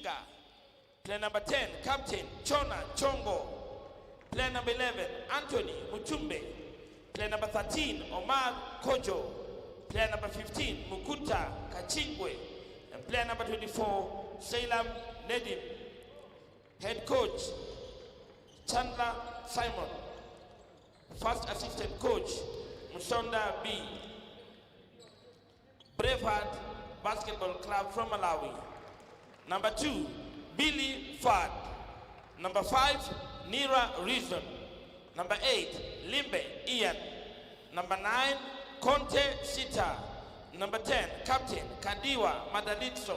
Kinga. Player number 10, Captain Chona Chongo. Player number 11, Anthony Mutumbe. Player number 13, Omar Kojo. Player number 15, Mukuta Kachingwe. And player number 24, Salem Nedim. Head coach, Chandler Simon. First assistant coach, Musonda B. Braveheart Basketball Club from Malawi. Number 2, Billy Fad. Number 5, Nira Reason. Number 8, Limbe Ian. Number 9, Conte Sita. Number 10, Captain Kadiwa Madalitso.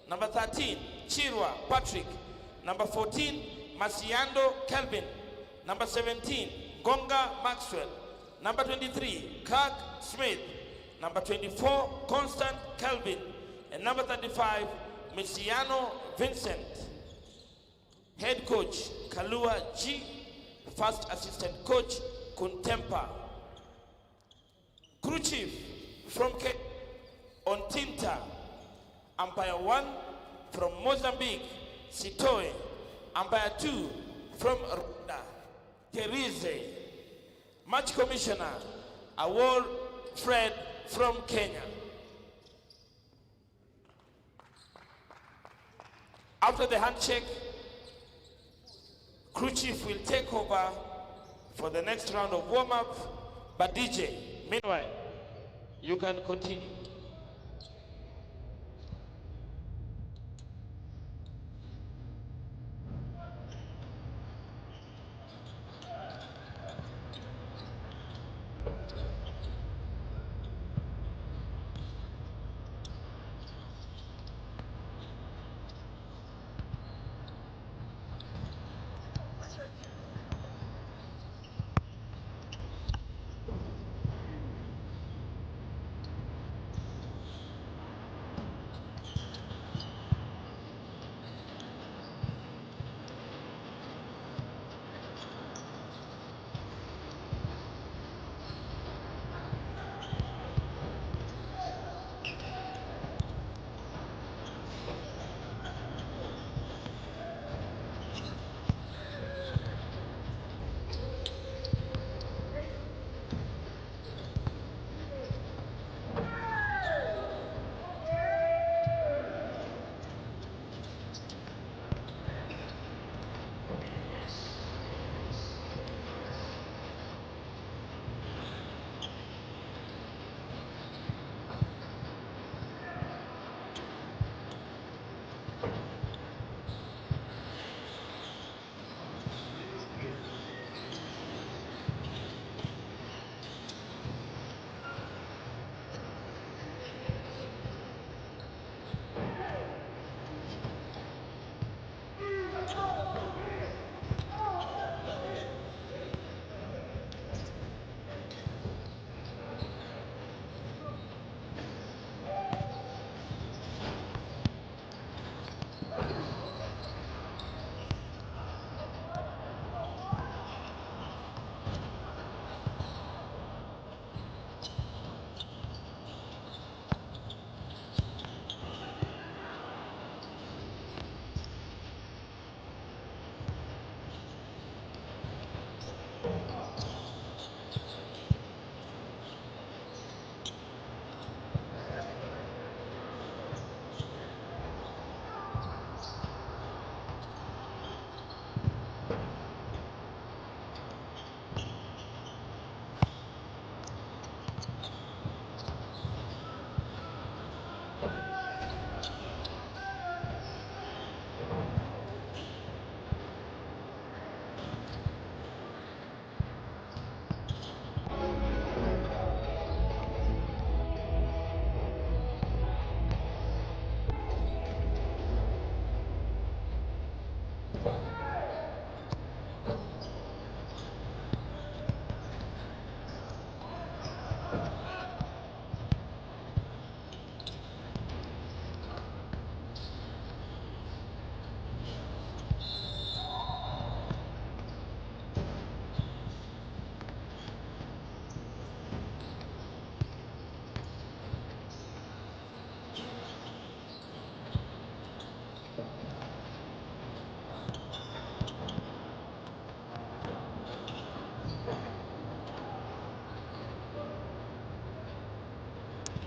Number 13, Chirwa Patrick. Number 14, Masiando Kelvin. Number 17, Gonga Maxwell. Number 23, Kirk Smith. Number 24, Constant Kelvin. And number 35, Messiano Vincent. Head coach, Kalua G. First assistant coach, Kuntempa. Crew chief from Ontinta. Umpire 1 from Mozambique, Sitoe. Umpire 2 from Rwanda, Terize. Match commissioner, Awol Fred from Kenya. After the handshake, crew chief will take over for the next round of warm-up. But DJ, meanwhile, you can continue.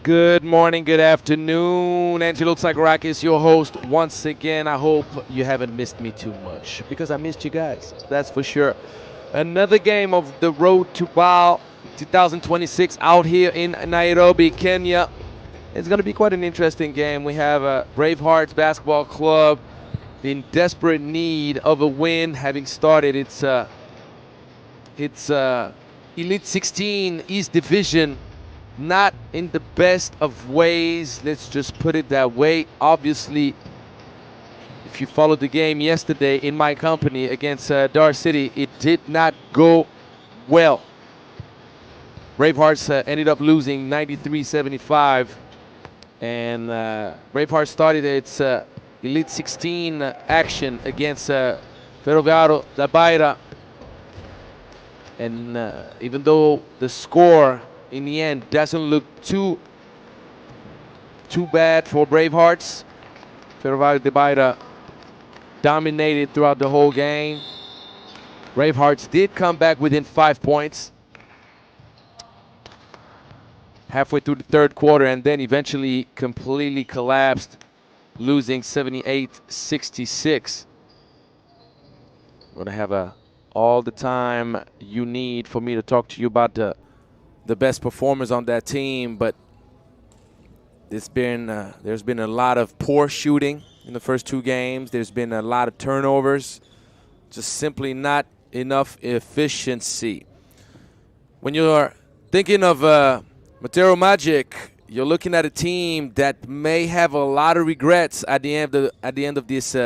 Good morning, good afternoon. Angelo Tsagaraki, your host once again. I hope you haven't missed me too much because I missed you guys, that's for sure. Another game of the Road to B.A.L 2026 out here in Nairobi, Kenya. It's going to be quite an interesting game. We have Bravehearts Basketball Club in desperate need of a win, having started its Elite 16 East Division not in the best of ways, let's just put it that way. Obviously, if you followed the game yesterday in my company against Dar City, it did not go well. Bravehearts ended up losing 93-75, and Bravehearts started its Elite 16 action against Ferroviario da Beira, and even though the score in the end doesn't look too bad for Bravehearts, Ferroviario da Beira dominated throughout the whole game. Bravehearts did come back within 5 points halfway through the third quarter, and then eventually completely collapsed, losing 78-66. I'm gonna have all the time you need for me to talk to you about the best performers on that team, but there's been a lot of poor shooting in the first two games. There's been a lot of turnovers, just simply not enough efficiency. When you're thinking of Matero Magic, you're looking at a team that may have a lot of regrets at the end of this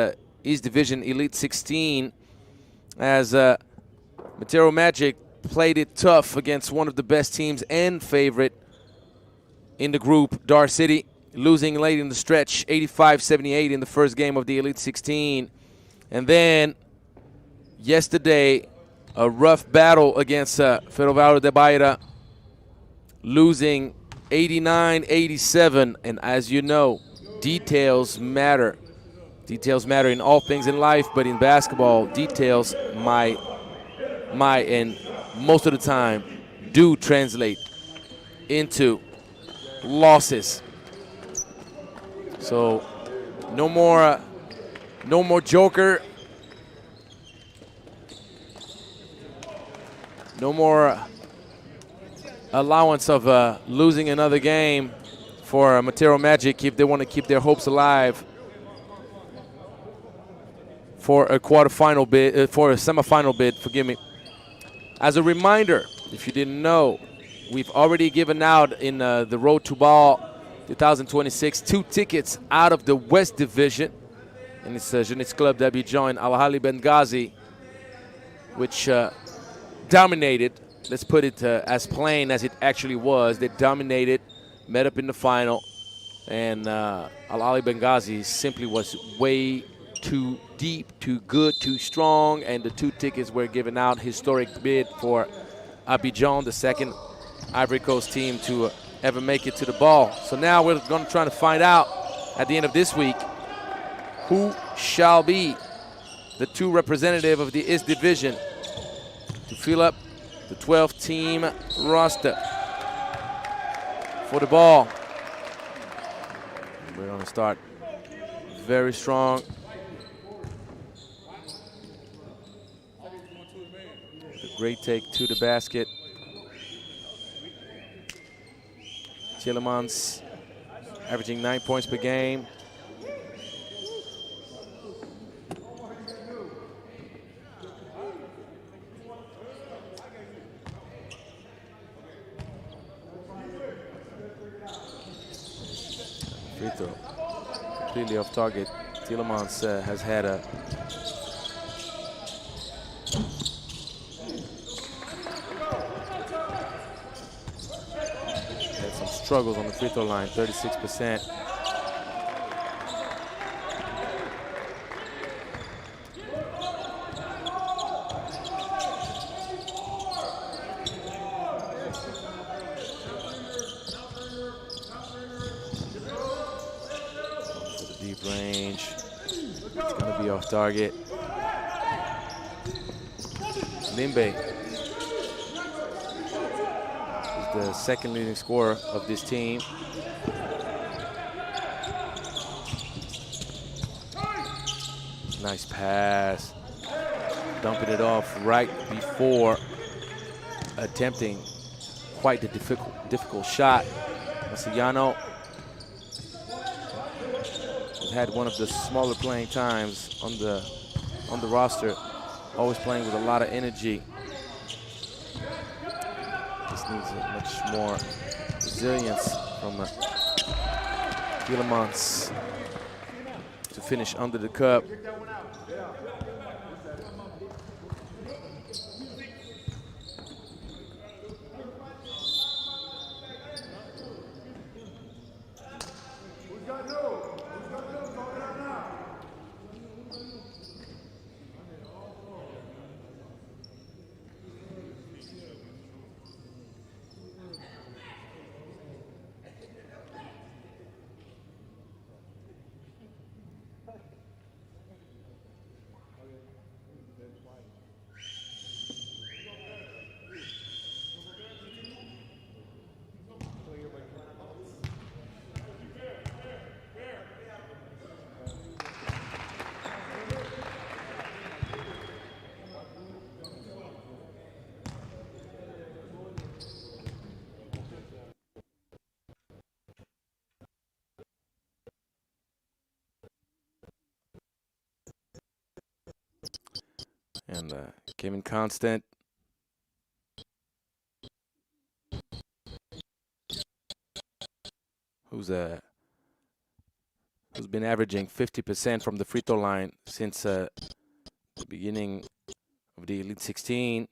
East Division Elite 16, as Matero Magic played it tough against one of the best teams and favorite in the group, Dar City, losing late in the stretch, 85-78 in the first game of the Elite 16. And then yesterday, a rough battle against Ferroviario da Beira, losing 89-87. And as you know, details matter. Details matter in all things in life, but in basketball, details might and most of the time do translate into losses. So no more joker, no more allowance of losing another game for Matero Magic if they want to keep their hopes alive for a quarterfinal bid, for a semifinal bid, forgive me. As a reminder, if you didn't know, we've already given out in the Road to B.A.L 2026 2 tickets out of the West Division. And it's Jeunesse Club d'Abidjan, Al Ahly Benghazi, which dominated. Let's put it as plain as it actually was. They dominated, met up in the final, and Al Ahly Benghazi simply was way too deep, too good, too strong, and the 2 tickets were given out. Historic bid for Abidjan, the second Ivory Coast team to ever make it to the ball. So now we're going to try to find out at the end of this week who shall be the 2 representative of the East Division to fill up the 12-team roster for the ball. We're going to start very strong. A great take to the basket. Tillemans averaging 9 points per game. Free throw. Completely off target. Tillemans has had some struggles on the free throw line, 36%. Deep range. It's going to be off target. Limbe is the second leading scorer of this team. Nice pass. Dumping it off right before attempting quite the difficult shot. Marciano had one of the smaller playing times on the roster, always playing with a lot of energy. This needs much more resilience from Gillemans to finish under the cup. And Kevin Constant. Who's been averaging 50% from the free throw line since the beginning of the Elite 16.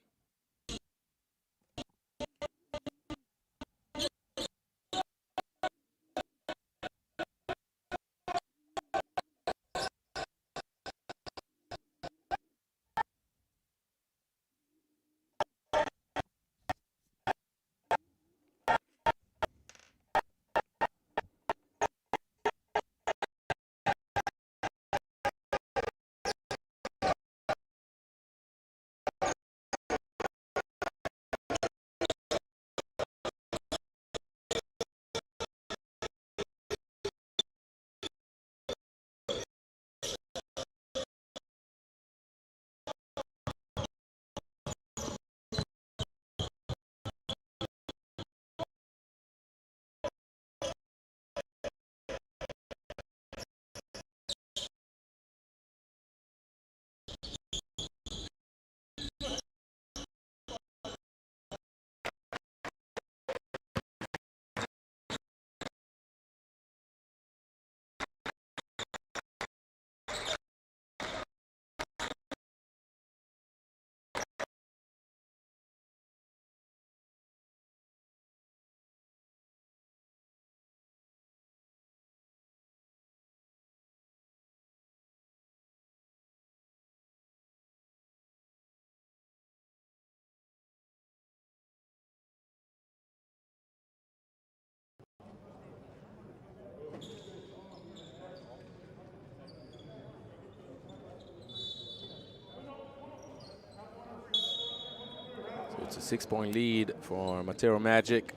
It's a 6-point lead for Matero Magic.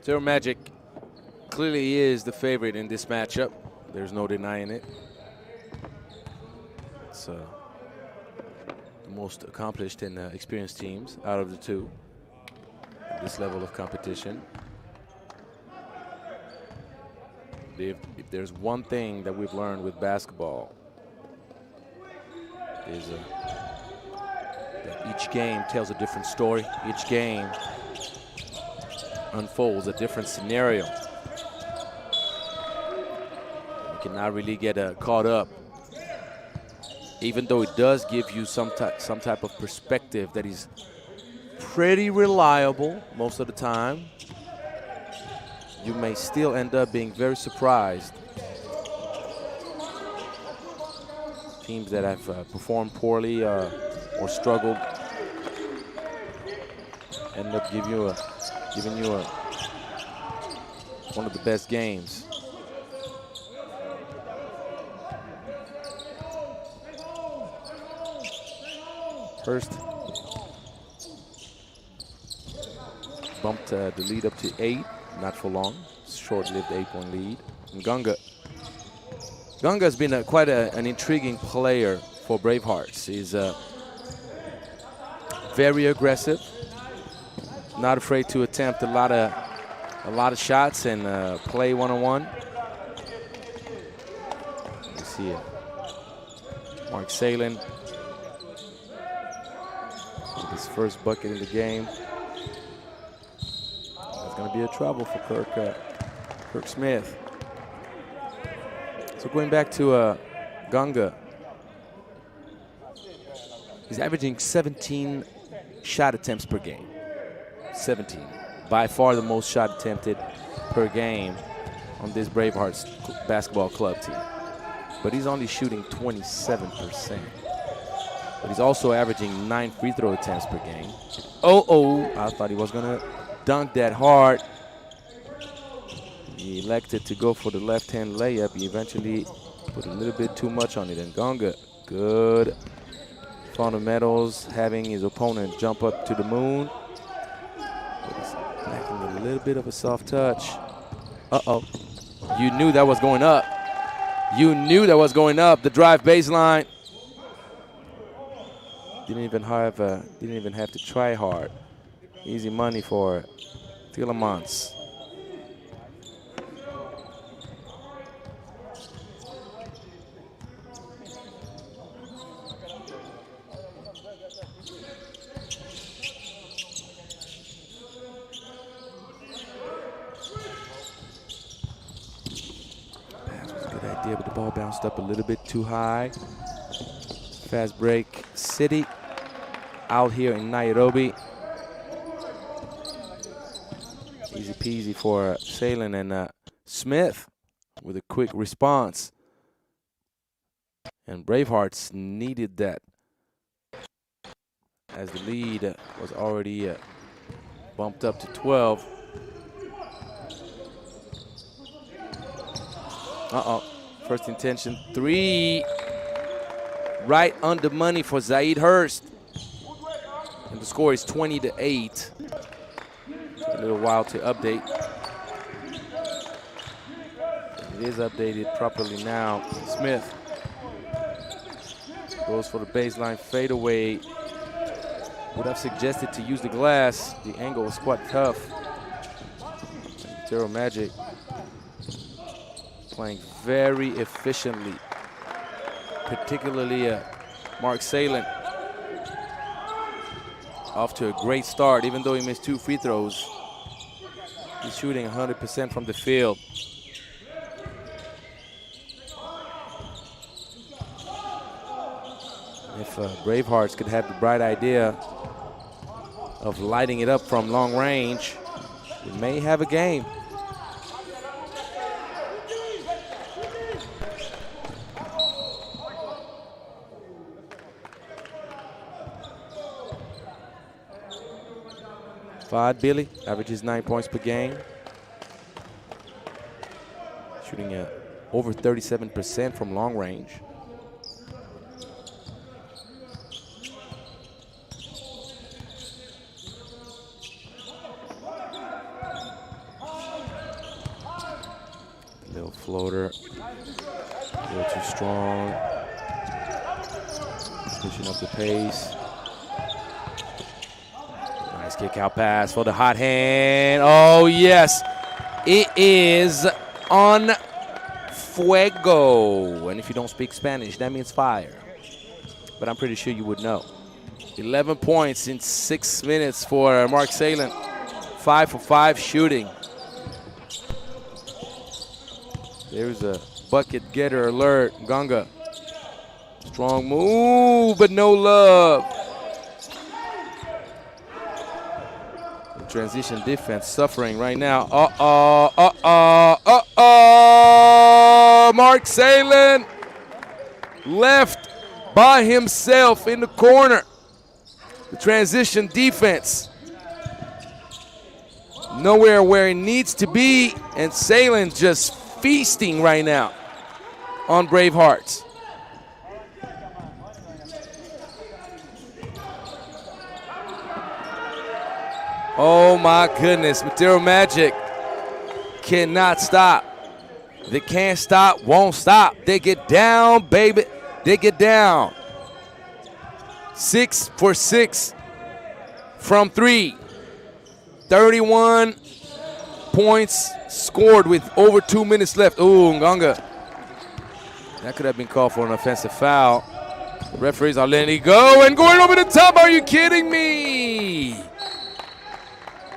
Matero Magic clearly is the favorite in this matchup. There's no denying it. It's the most accomplished and experienced teams out of the two at this level of competition. If there's one thing that we've learned with basketball, is that each game tells a different story. Each game unfolds a different scenario. You cannot really get caught up, even though it does give you some type of perspective that is pretty reliable most of the time. You may still end up being very surprised. Teams that have performed poorly or struggled end up giving you one of the best games. First bumped the lead up to 8, not for long. Short-lived 8-point lead. And Gunga's been quite an intriguing player for Bravehearts. He's very aggressive, not afraid to attempt a lot of shots and play one-on-one. You see it. Mark Salin with his first bucket in the game. It's going to be a trouble for Kirk Smith. So going back to Gunga, he's averaging 17 shot attempts per game. 17. By far the most shot attempted per game on this Bravehearts basketball club team. But he's only shooting 27%. But he's also averaging 9 free throw attempts per game. I thought he was gonna dunk that hard. He elected to go for the left-hand layup. He eventually put a little bit too much on it. And Gunga, good fundamentals, having his opponent jump up to the moon. But he's lacking a little bit of a soft touch. You knew that was going up. You knew that was going up. The drive baseline. Didn't even have to try hard. Easy money for Tielemans. But the ball bounced up a little bit too high. Fast break City out here in Nairobi. Easy peasy for Salin, and Smith with a quick response. And Bravehearts needed that as the lead was already bumped up to 12. First intention, 3. Right on the money for Zaid Hurst. And the score is 20-8. Took a little while to update. It is updated properly now. Smith goes for the baseline fadeaway. Would have suggested to use the glass. The angle was quite tough. Matero Magic playing very efficiently, particularly Mark Salin. Off to a great start, even though he missed 2 free throws. He's shooting 100% from the field. If Bravehearts could have the bright idea of lighting it up from long range, we may have a game. Fad Billy averages 9 points per game. Shooting over 37% from long range. Little floater, a little too strong. Pushing up the pace. Nice kick out pass for the hot hand. Oh yes, it is on fuego. And if you don't speak Spanish, that means fire. But I'm pretty sure you would know. 11 points in 6 minutes for Mark Salin. 5 for 5 shooting. There's a bucket getter alert. Gunga. Strong move, but no love. Transition defense suffering right now. Mark Salin left by himself in the corner. The transition defense nowhere where it needs to be, and Salin's just feasting right now on Bravehearts. Oh my goodness, Matero Magic cannot stop. They can't stop, won't stop. They get down, baby. They get down. 6 for 6 from 3. 31 points scored with over 2 minutes left. Ooh, Ngonga. That could have been called for an offensive foul. The referees are letting it go and going over the top. Are you kidding me?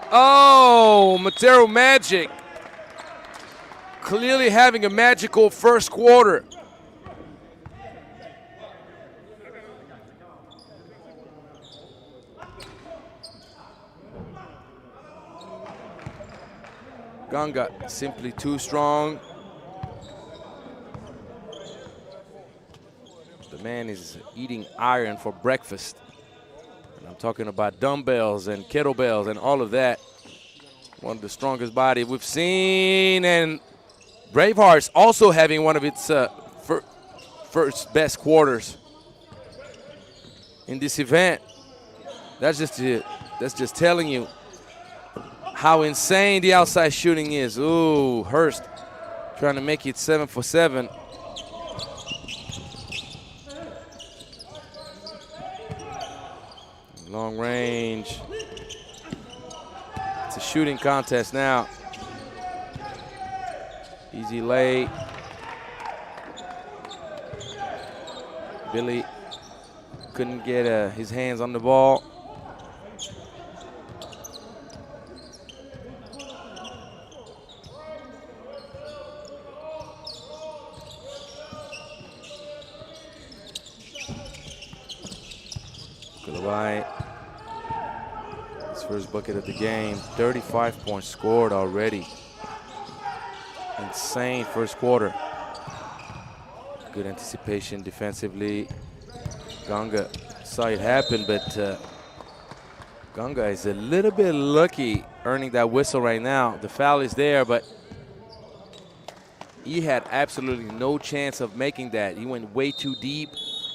Oh, Matero Magic clearly having a magical first quarter. Ganga simply too strong. The man is eating iron for breakfast. And I'm talking about dumbbells and kettlebells and all of that. One of the strongest body we've seen. And Bravehearts also having one of its first best quarters in this event. That's just telling you how insane the outside shooting is. Ooh, Hurst trying to make it 7 for 7. Long range. It's a shooting contest now. Easy lay. Billy couldn't get his hands on the ball. His first bucket of the game, 35 points scored already. Insane first quarter. Good anticipation defensively. Ganga saw it happen, but Ganga is a little bit lucky earning that whistle right now. The foul is there, but he had absolutely no chance of making that. He went way too deep,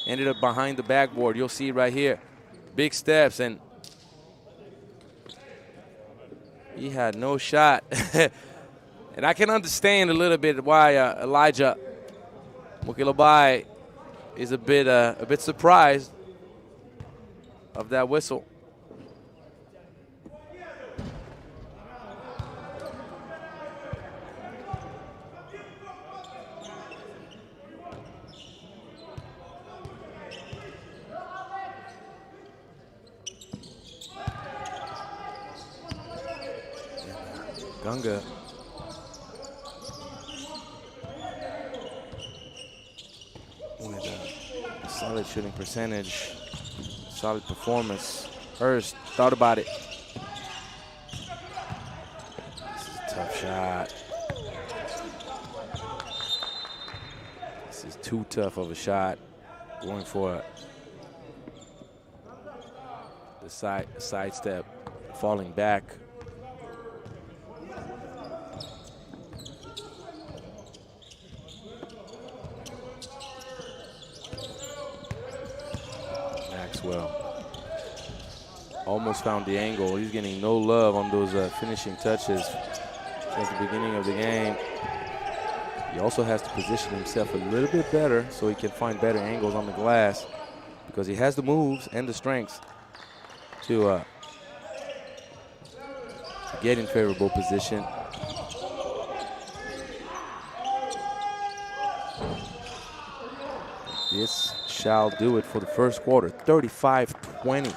ended up behind the backboard. You'll see it right here. Big steps, and he had no shot. And I can understand a little bit why Elijah Mukilabai is a bit surprised of that whistle. Ganga with a solid shooting percentage, solid performance. Hurst thought about it. This is a tough shot. This is too tough of a shot. Going for the side step, falling back. Well, almost found the angle. He's getting no love on those finishing touches since the beginning of the game. He also has to position himself a little bit better so he can find better angles on the glass, because he has the moves and the strengths to get in favorable position. This shall do it for the first quarter, 35-20.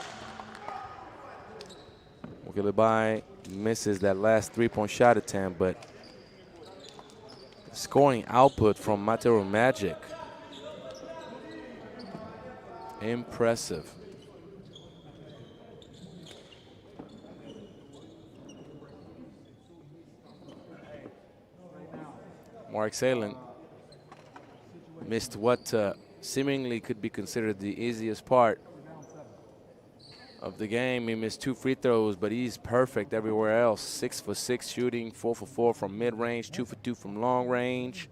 Mokelebai misses that last three-point shot attempt, but scoring output from Matero Magic, impressive. Mark Salin missed what seemingly could be considered the easiest part of the game. He missed 2 free throws, but he's perfect everywhere else. 6 for 6 shooting, 4 for 4 from mid-range, 2 for 2 from long range.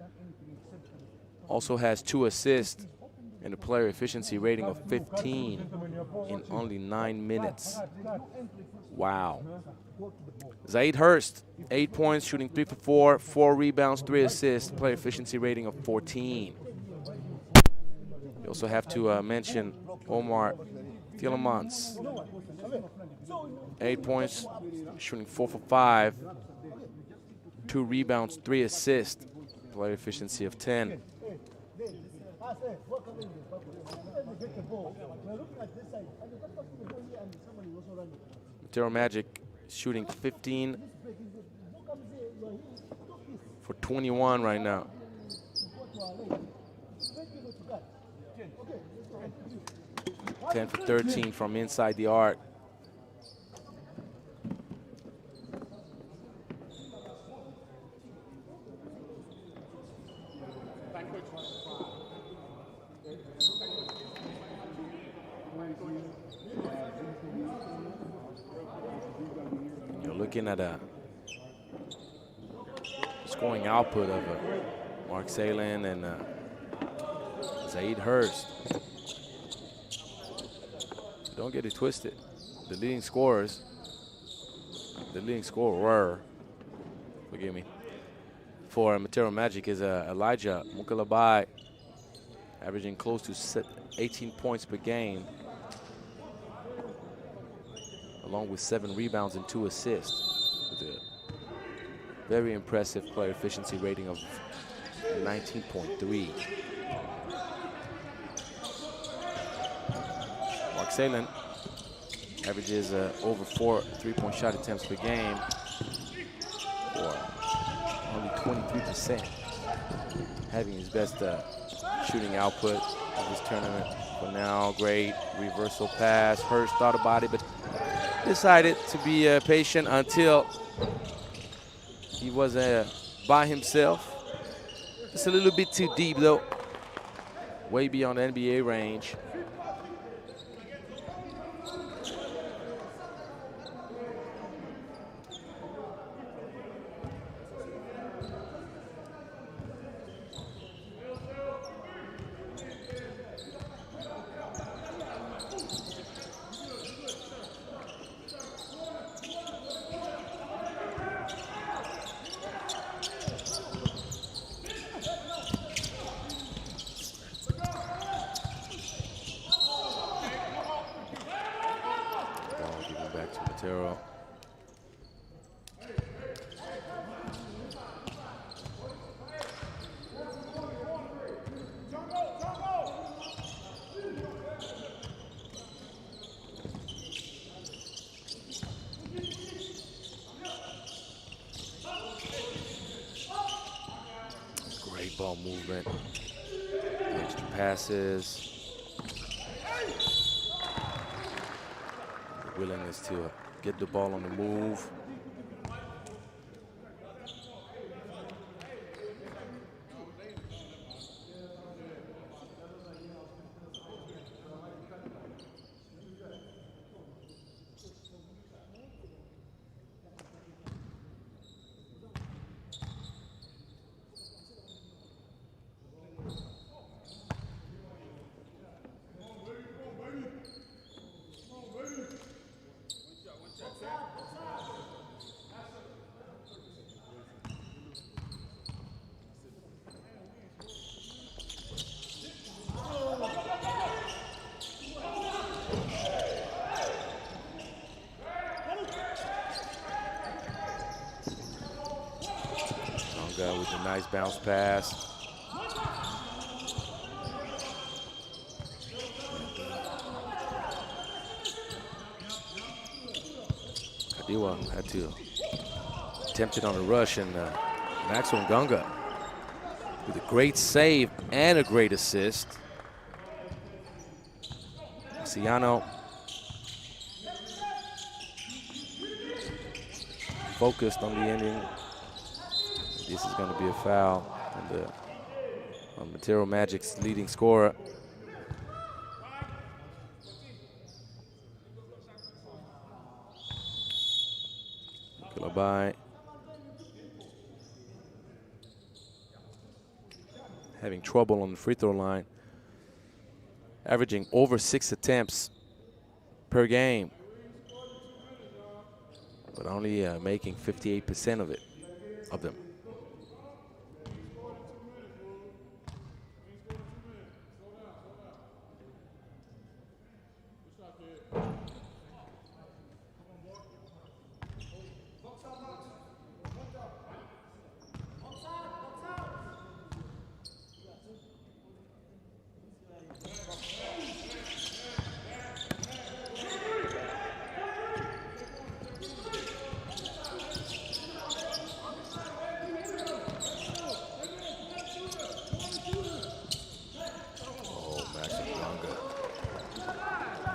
Also has 2 assists and a player efficiency rating of 15 in only 9 minutes. Wow. Zaid Hurst, 8 points, shooting 3 for 4, 4 rebounds, 3 assists, player efficiency rating of 14. You also have to mention Omar Tielemans. 8 points, shooting 4 for 5, 2 rebounds, 3 assists, player efficiency of 10. Matero Magic shooting 15 for 21 right now. 10 for 13 from inside the arc. You're looking at a scoring output of Mark Salin and Zaid Hurst. Don't get it twisted. The leading scorer, forgive me, for Matero Magic is Elijah Mukalabai, averaging close to 18 points per game, along with 7 rebounds and 2 assists, with a very impressive player efficiency rating of 19.3. Mark Salin averages over 4 3-point shot attempts per game for only 23%, having his best shooting output of this tournament for now. Great reversal pass. Hurst thought about it, but decided to be patient until he was by himself. Just a little bit too deep, though. Way beyond NBA range. Matero. Great ball movement. Extra passes. Willingness to get the ball on the move. With a nice bounce pass. Kadiwa had to attempt it on a rush, and Maxwell Ngunga with a great save and a great assist. Ciano focused on the ending. This is going to be a foul on Matero Magic's leading scorer. Kalabai having trouble on the free throw line. averaging over 6 attempts per game, but only making 58% of them.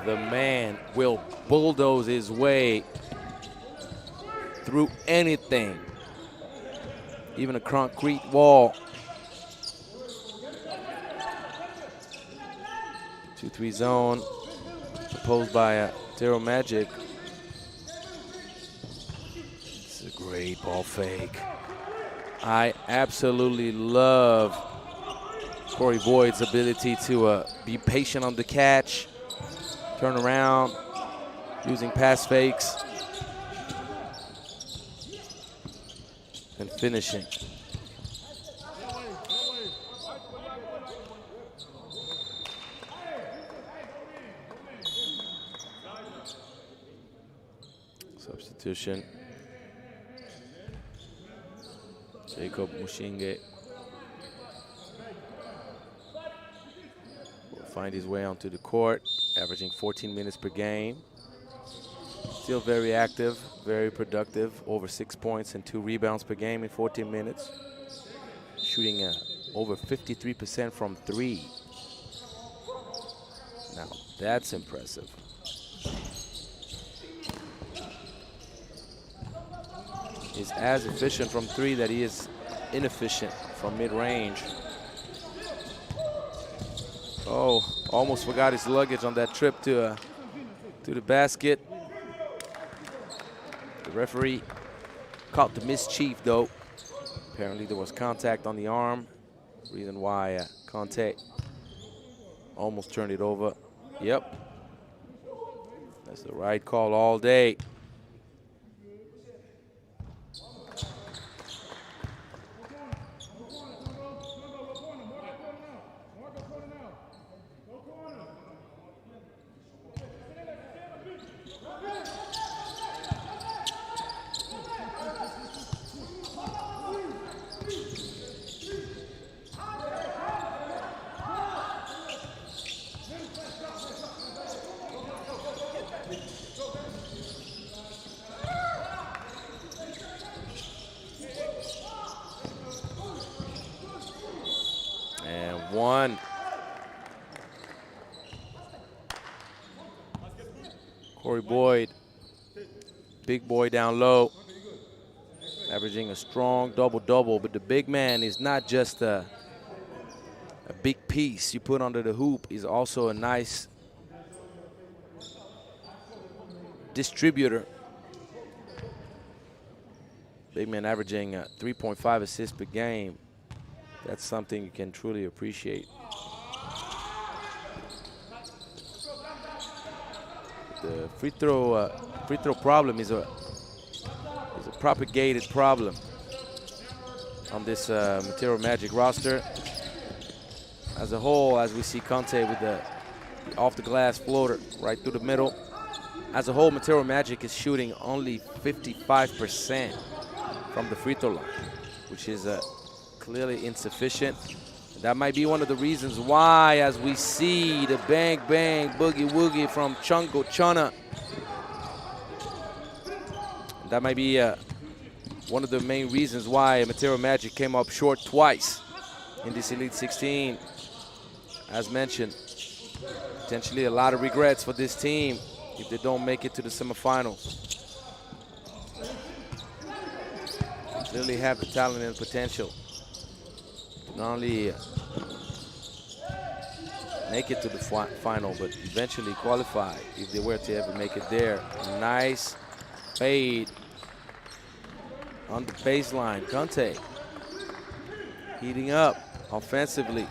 The man will bulldoze his way through anything, even a concrete wall. 2-3 zone proposed by Matero Magic. It's a great ball fake. I absolutely love Corey Boyd's ability to be patient on the catch, turn around, using pass fakes, and finishing. Substitution. Jacob Mushinge will find his way onto the court, averaging 14 minutes per game. Still very active, very productive, over 6 points and 2 rebounds per game in 14 minutes. Shooting over 53% from 3. Now, that's impressive. He's as efficient from 3 that he is inefficient from mid-range. Oh, almost forgot his luggage on that trip to the basket. The referee caught the mischief, though. Apparently there was contact on the arm. Reason why Conte almost turned it over. Yep. That's the right call all day. One. Corey Boyd, big boy down low, averaging a strong double-double, but the big man is not just a big piece you put under the hoop. He's also a nice distributor. Big man averaging 3.5 assists per game. That's something you can truly appreciate. The free throw problem is a propagated problem on this Matero Magic roster. As a whole, as we see Conte with the off the glass floater right through the middle. As a whole, Matero Magic is shooting only 55% from the free throw line, which is clearly insufficient. That might be one of the reasons why, as we see the bang bang boogie woogie from Chungo Chona, that might be one of the main reasons why Matero Magic came up short twice in this Elite 16. As mentioned, potentially a lot of regrets for this team if they don't make it to the semifinals. They clearly have the talent and potential to not only make it to the final, but eventually qualify if they were to ever make it there. Nice fade on the baseline. Conte heating up offensively.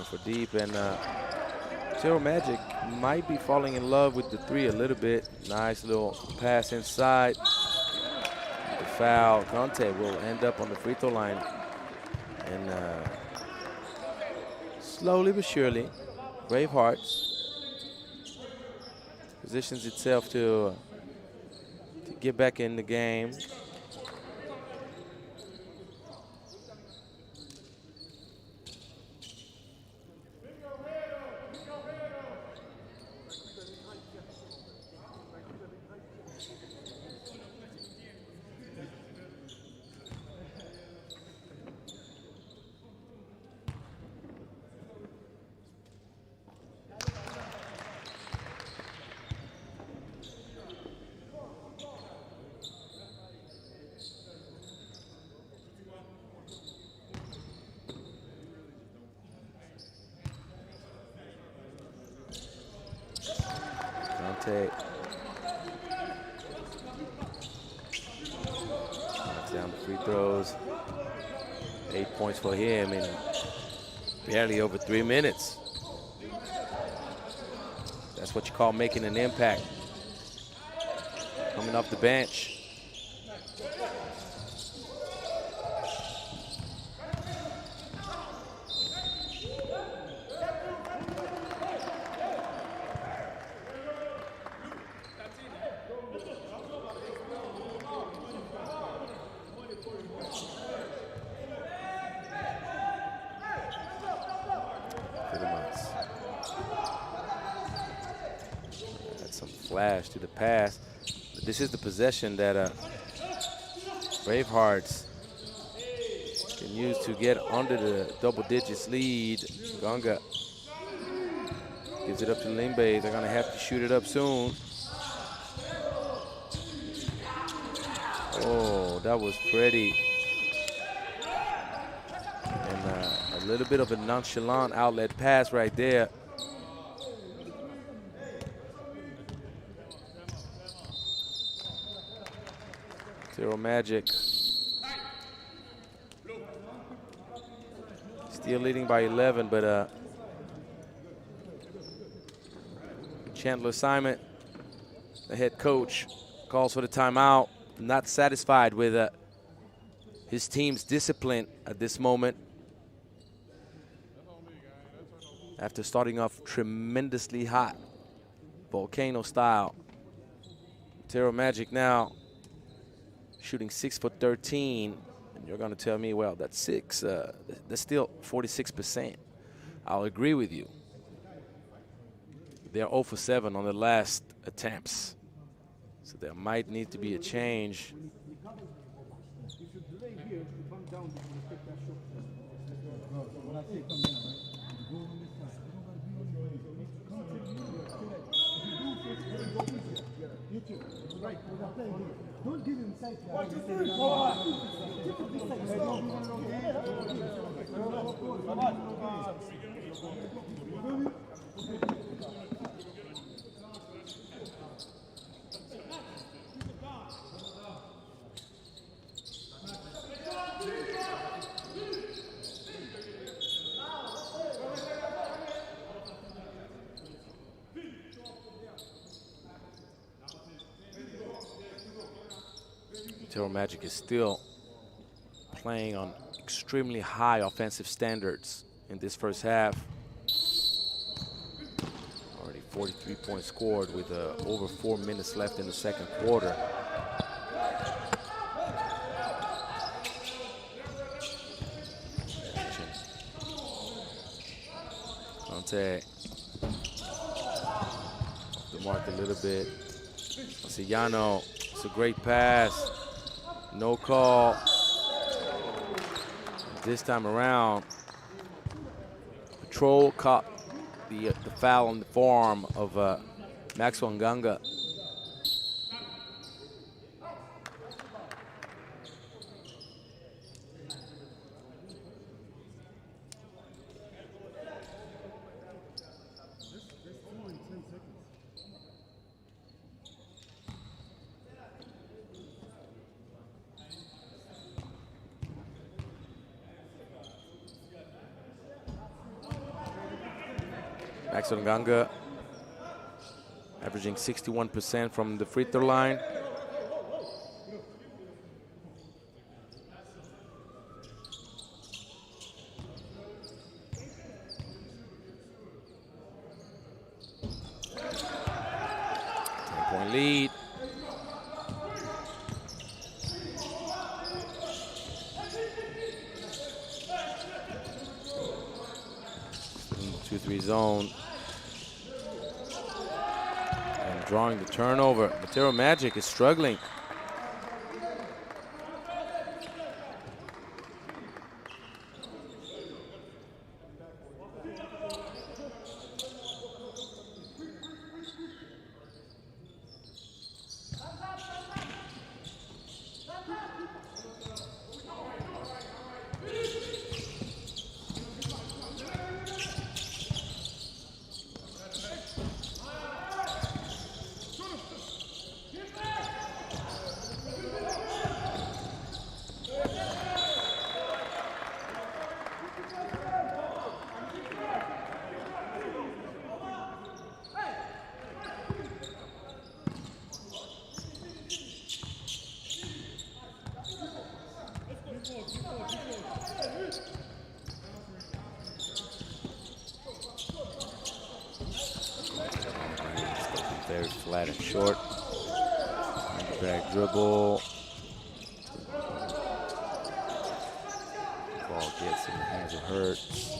for deep, and Matero Magic might be falling in love with the three a little bit. Nice little pass inside. The foul. Conte will end up on the free throw line. And slowly but surely, Bravehearts positions itself to get back in the game. Down the free throws. 8 points for him in barely over 3 minutes. That's what you call making an impact. Coming off the bench. Flash to the pass. But this is the possession that Bravehearts can use to get under the double digits lead. Gonga gives it up to Limbe. They're going to have to shoot it up soon. Oh, that was pretty. And a little bit of a nonchalant outlet pass right there. Matero Magic still leading by 11, but Chandler Simon, the head coach, calls for the timeout. Not satisfied with his team's discipline at this moment. After starting off tremendously hot, volcano style. Matero Magic now shooting 6 for 13, and you're going to tell me, well, that's that's still 46%. I'll agree with you. They're 0 for 7 on the last attempts, so there might need to be a change. Don't give him sight. Matero Magic is still playing on extremely high offensive standards in this first half. Already 43 points scored with over 4 minutes left in the second quarter. Conte off the mark a little bit. Sillano, it's a great pass. No call. This time around, Patrol caught the foul on the forearm of Maxwell Nganga. Max Nganga averaging 61% from the free throw line. Lead. In the 2-3 zone. And drawing the turnover. Matero Magic is struggling. Very flat and short. Back dribble. Ball gets in the hands of Hurts.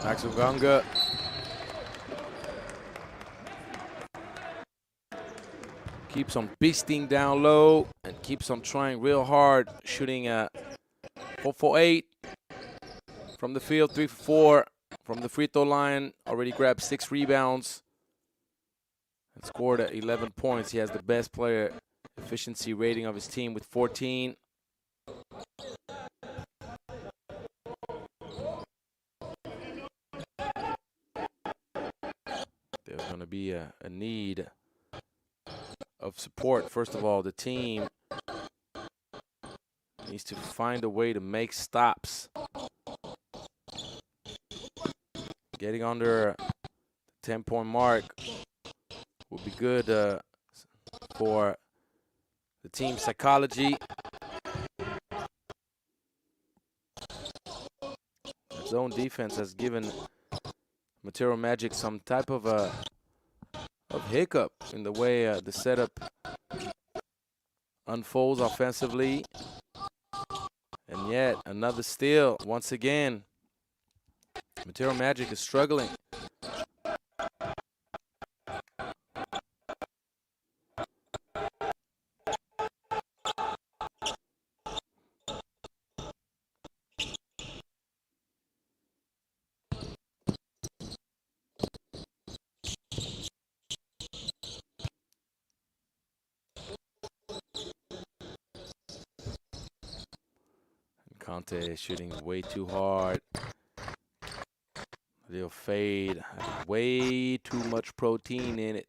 Max Nganga keeps on beasting down low and keeps on trying real hard, shooting 4 for 8 from the field, 3 for 4 from the free throw line. Already grabbed 6 rebounds and scored 11 points. He has the best player efficiency rating of his team with 14. There's going to be a need of support. First of all, the team needs to find a way to make stops. Getting under the 10-point mark would be good for the team psychology. Zone defense has given Matero Magic some type of hiccup in the way the setup unfolds offensively. And yet another steal once again. Matero Magic is struggling. Conte is shooting way too hard. Little fade, way too much protein in it.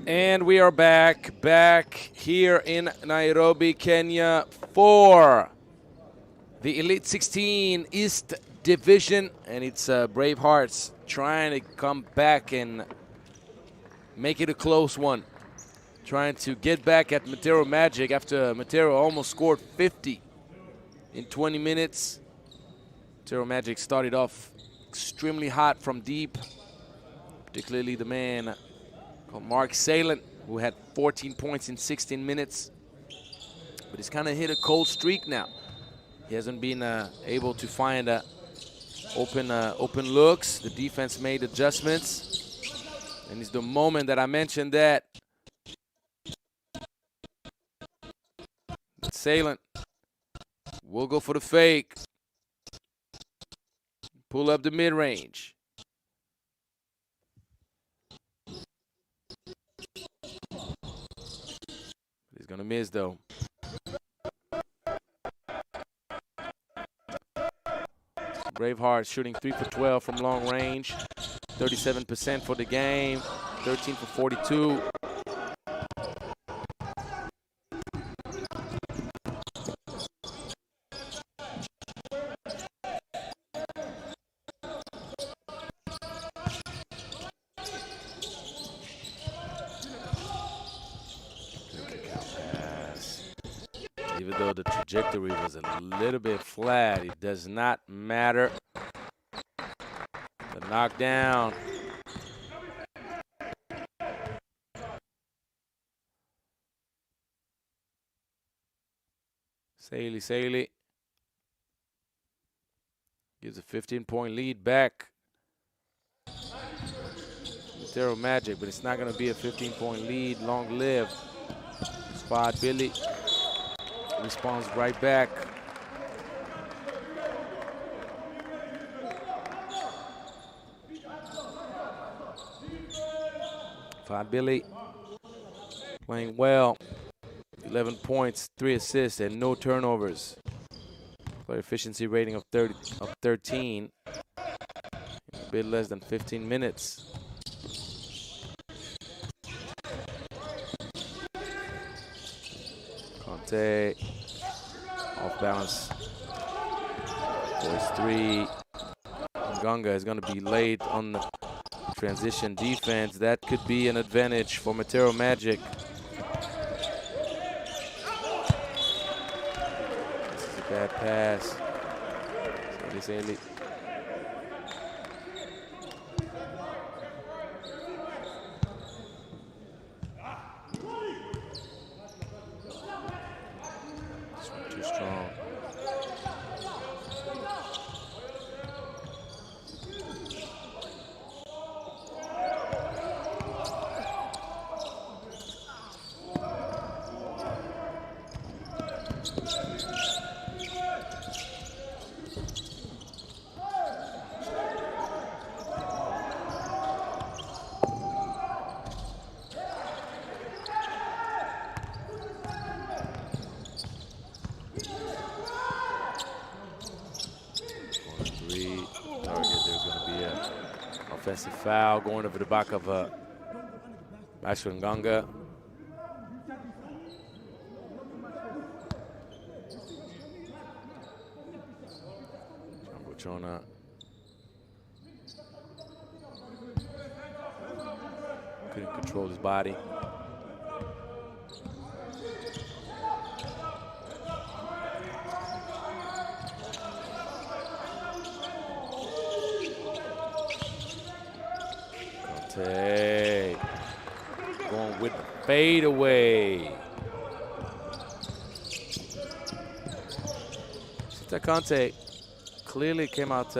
And we are back here in Nairobi, Kenya for the Elite 16 East Division. And it's Bravehearts trying to come back and make it a close one. Trying to get back at Matero Magic after Matero almost scored 50 in 20 minutes. Matero Magic started off extremely hot from deep, particularly the man called Mark Salent, who had 14 points in 16 minutes. But he's kind of hit a cold streak now. He hasn't been able to find open looks. The defense made adjustments. And it's the moment that I mentioned that Salent will go for the fake. Pull up the mid-range. He's gonna miss though. Bravehearts shooting 3 for 12 from long range. 37% for the game. 13 for 42. Even though the trajectory was a little bit flat, it does not matter. The knockdown. Saley gives a 15-point lead back. Matero Magic, but it's not going to be a 15-point lead long-lived. Spot Billy responds right back. Fad Billy playing well. 11 points, 3 assists, and no turnovers. Player efficiency rating of 13. A bit less than 15 minutes. Conte off balance for his 3. Gunga is going to be late on the transition defense. That could be an advantage for Matero Magic. This is a bad pass. Saley. Too strong. Offensive foul going over the back of Nganga. Chona. Couldn't control his body. Going with the fade away. Sita Conte clearly came out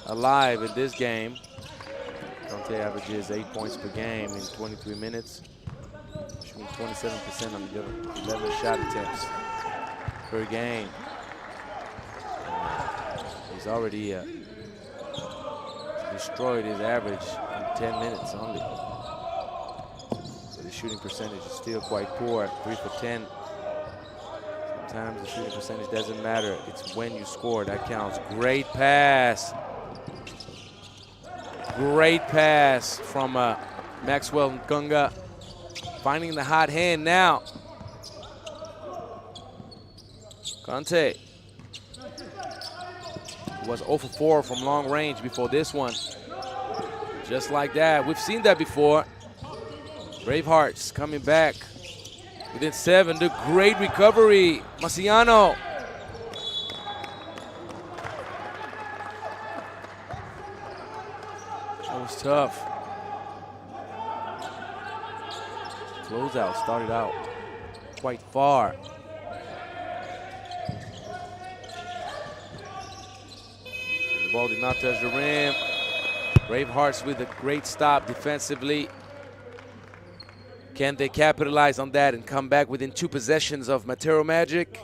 alive in this game. Conte averages 8 points per game in 23 minutes, shooting 27% on the 11 shot attempts per game. He's already destroyed his average in 10 minutes only. So the shooting percentage is still quite poor at 3 for 10. Sometimes the shooting percentage doesn't matter. It's when you score that counts. Great pass. Great pass from Maxwell Nkunga. finding the hot hand now. Conte was 0 for 4 from long range before this one. Just like that. We've seen that before. Bravehearts coming back within 7. The great recovery. Marciano. That was tough. Closeout started out quite far. And the ball did not touch the rim. Bravehearts with a great stop defensively. Can they capitalize on that and come back within 2 possessions of Matero Magic?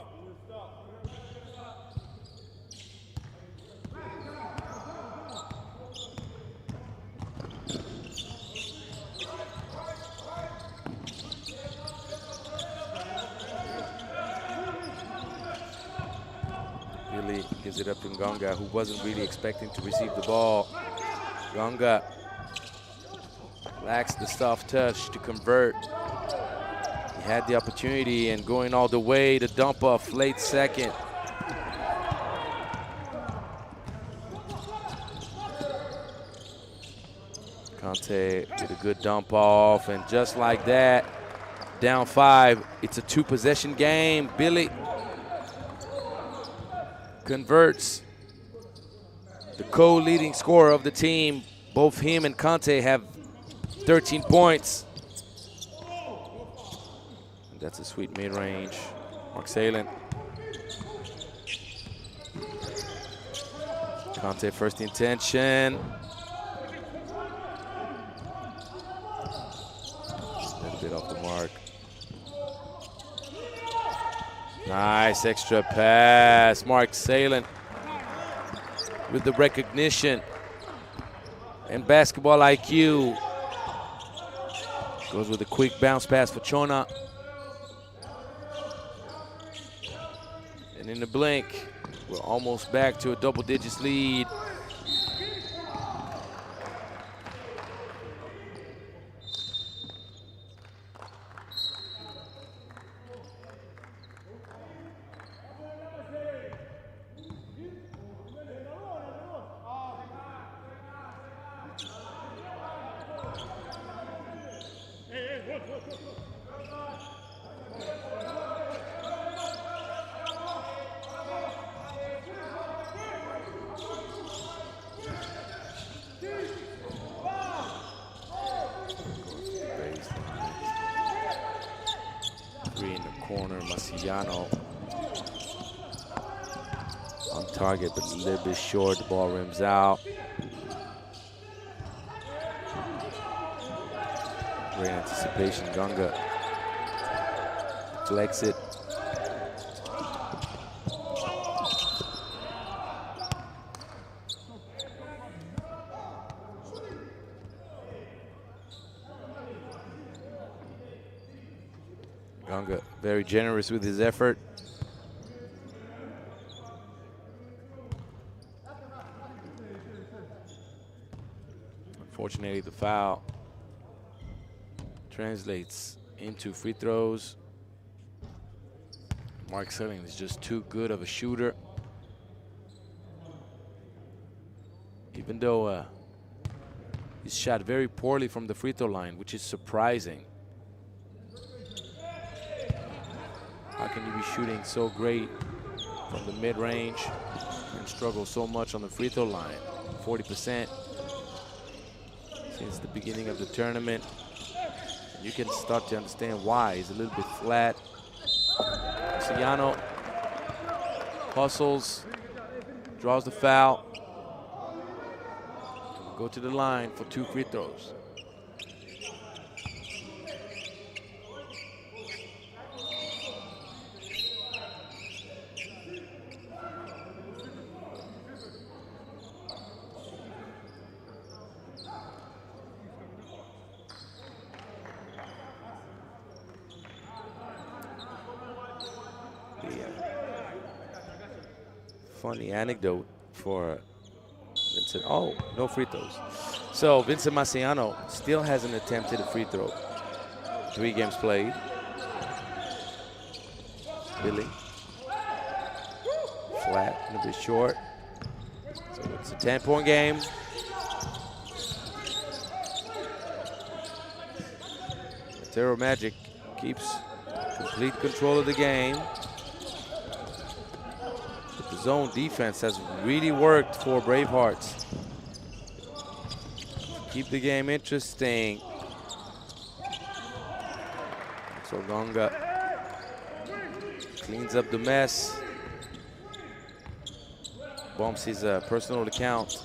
Billy gives it up to Ngonga, who wasn't really expecting to receive the ball. Ngonga lacks the soft touch to convert. He had the opportunity and going all the way to dump off late second. Conte with a good dump off, and just like that, down 5. It's a 2-possession game. Billy converts. The co-leading scorer of the team, both him and Conte have 13 points. And that's a sweet mid-range. Mark Salin. Conte first intention. A little bit off the mark. Nice extra pass. Mark Salin with the recognition and basketball IQ. Goes with a quick bounce pass for Chona. And in the blink, we're almost back to a double digits lead. On target, but a little bit short. The ball rims out. Great anticipation. Gunga deflects it. Gunga very generous with his effort. Unfortunately, the foul translates into free throws. Mark Salin is just too good of a shooter. Even though he's shot very poorly from the free throw line, which is surprising. How can you be shooting so great from the mid-range and struggle so much on the free throw line? 40% since the beginning of the tournament. You can start to understand why. He's a little bit flat. Marciano hustles, draws the foul. Go to the line for 2 free throws. Funny anecdote for Vincent. Oh, no free throws. So Vincent Marciano still hasn't attempted a free throw 3 games played. Billy. Flat and a bit short. So it's a 10-point game. Matero Magic keeps complete control of the game. The zone defense has really worked for Bravehearts. Keep the game interesting. So Gonga cleans up the mess. Bumps his personal account.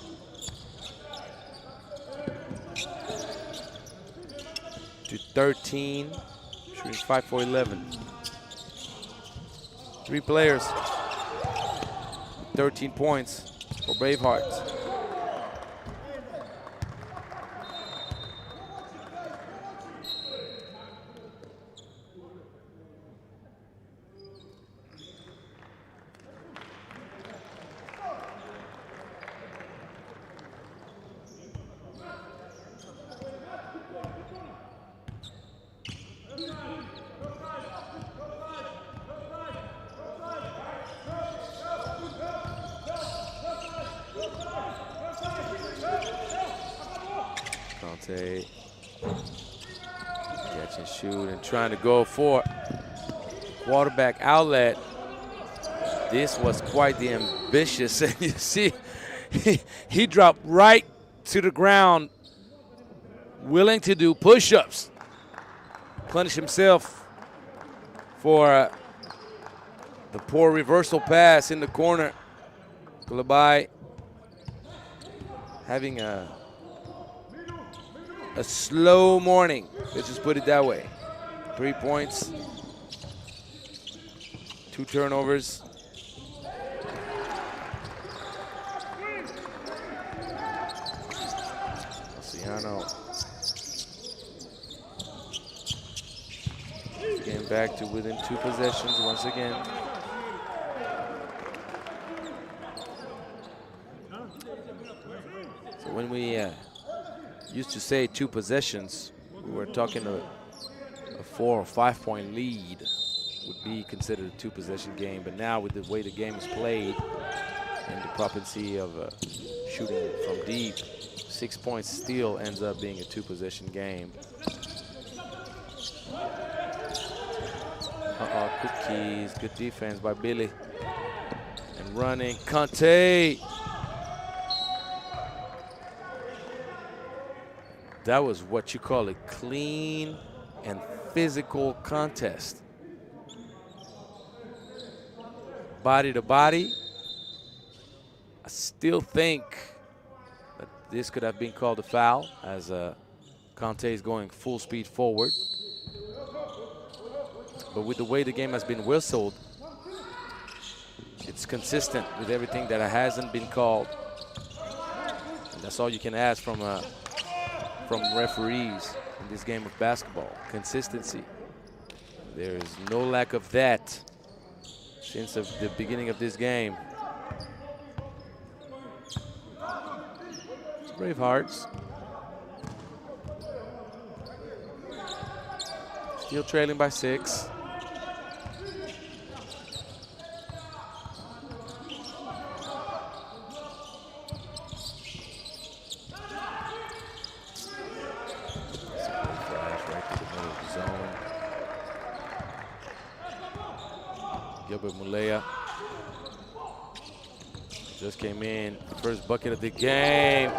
To 13, shooting 5 for 11. 3 players, 13 points for Bravehearts. Catch and shoot and trying to go for quarterback outlet. This was quite the ambitious. And you see, he dropped right to the ground, willing to do push-ups. Punish himself for the poor reversal pass in the corner. Kulabai having a slow morning, let's just put it that way. 3 points, 2 turnovers. Luciano getting back to within 2 possessions once again. So when we used to say 2 possessions, we were talking a 4 or 5 point lead would be considered a 2-possession game. But now with the way the game is played and the propensity of shooting from deep, 6 points still ends up being a 2-possession game. Cookies, good defense by Billy. And running, Conte. That was what you call a clean and physical contest. Body to body. I still think that this could have been called a foul as Conte is going full speed forward. But with the way the game has been whistled, it's consistent with everything that hasn't been called. And that's all you can ask from referees in this game of basketball. Consistency. There is no lack of that since the beginning of this game. Bravehearts still trailing by 6. Mulea just came in, first bucket of the game.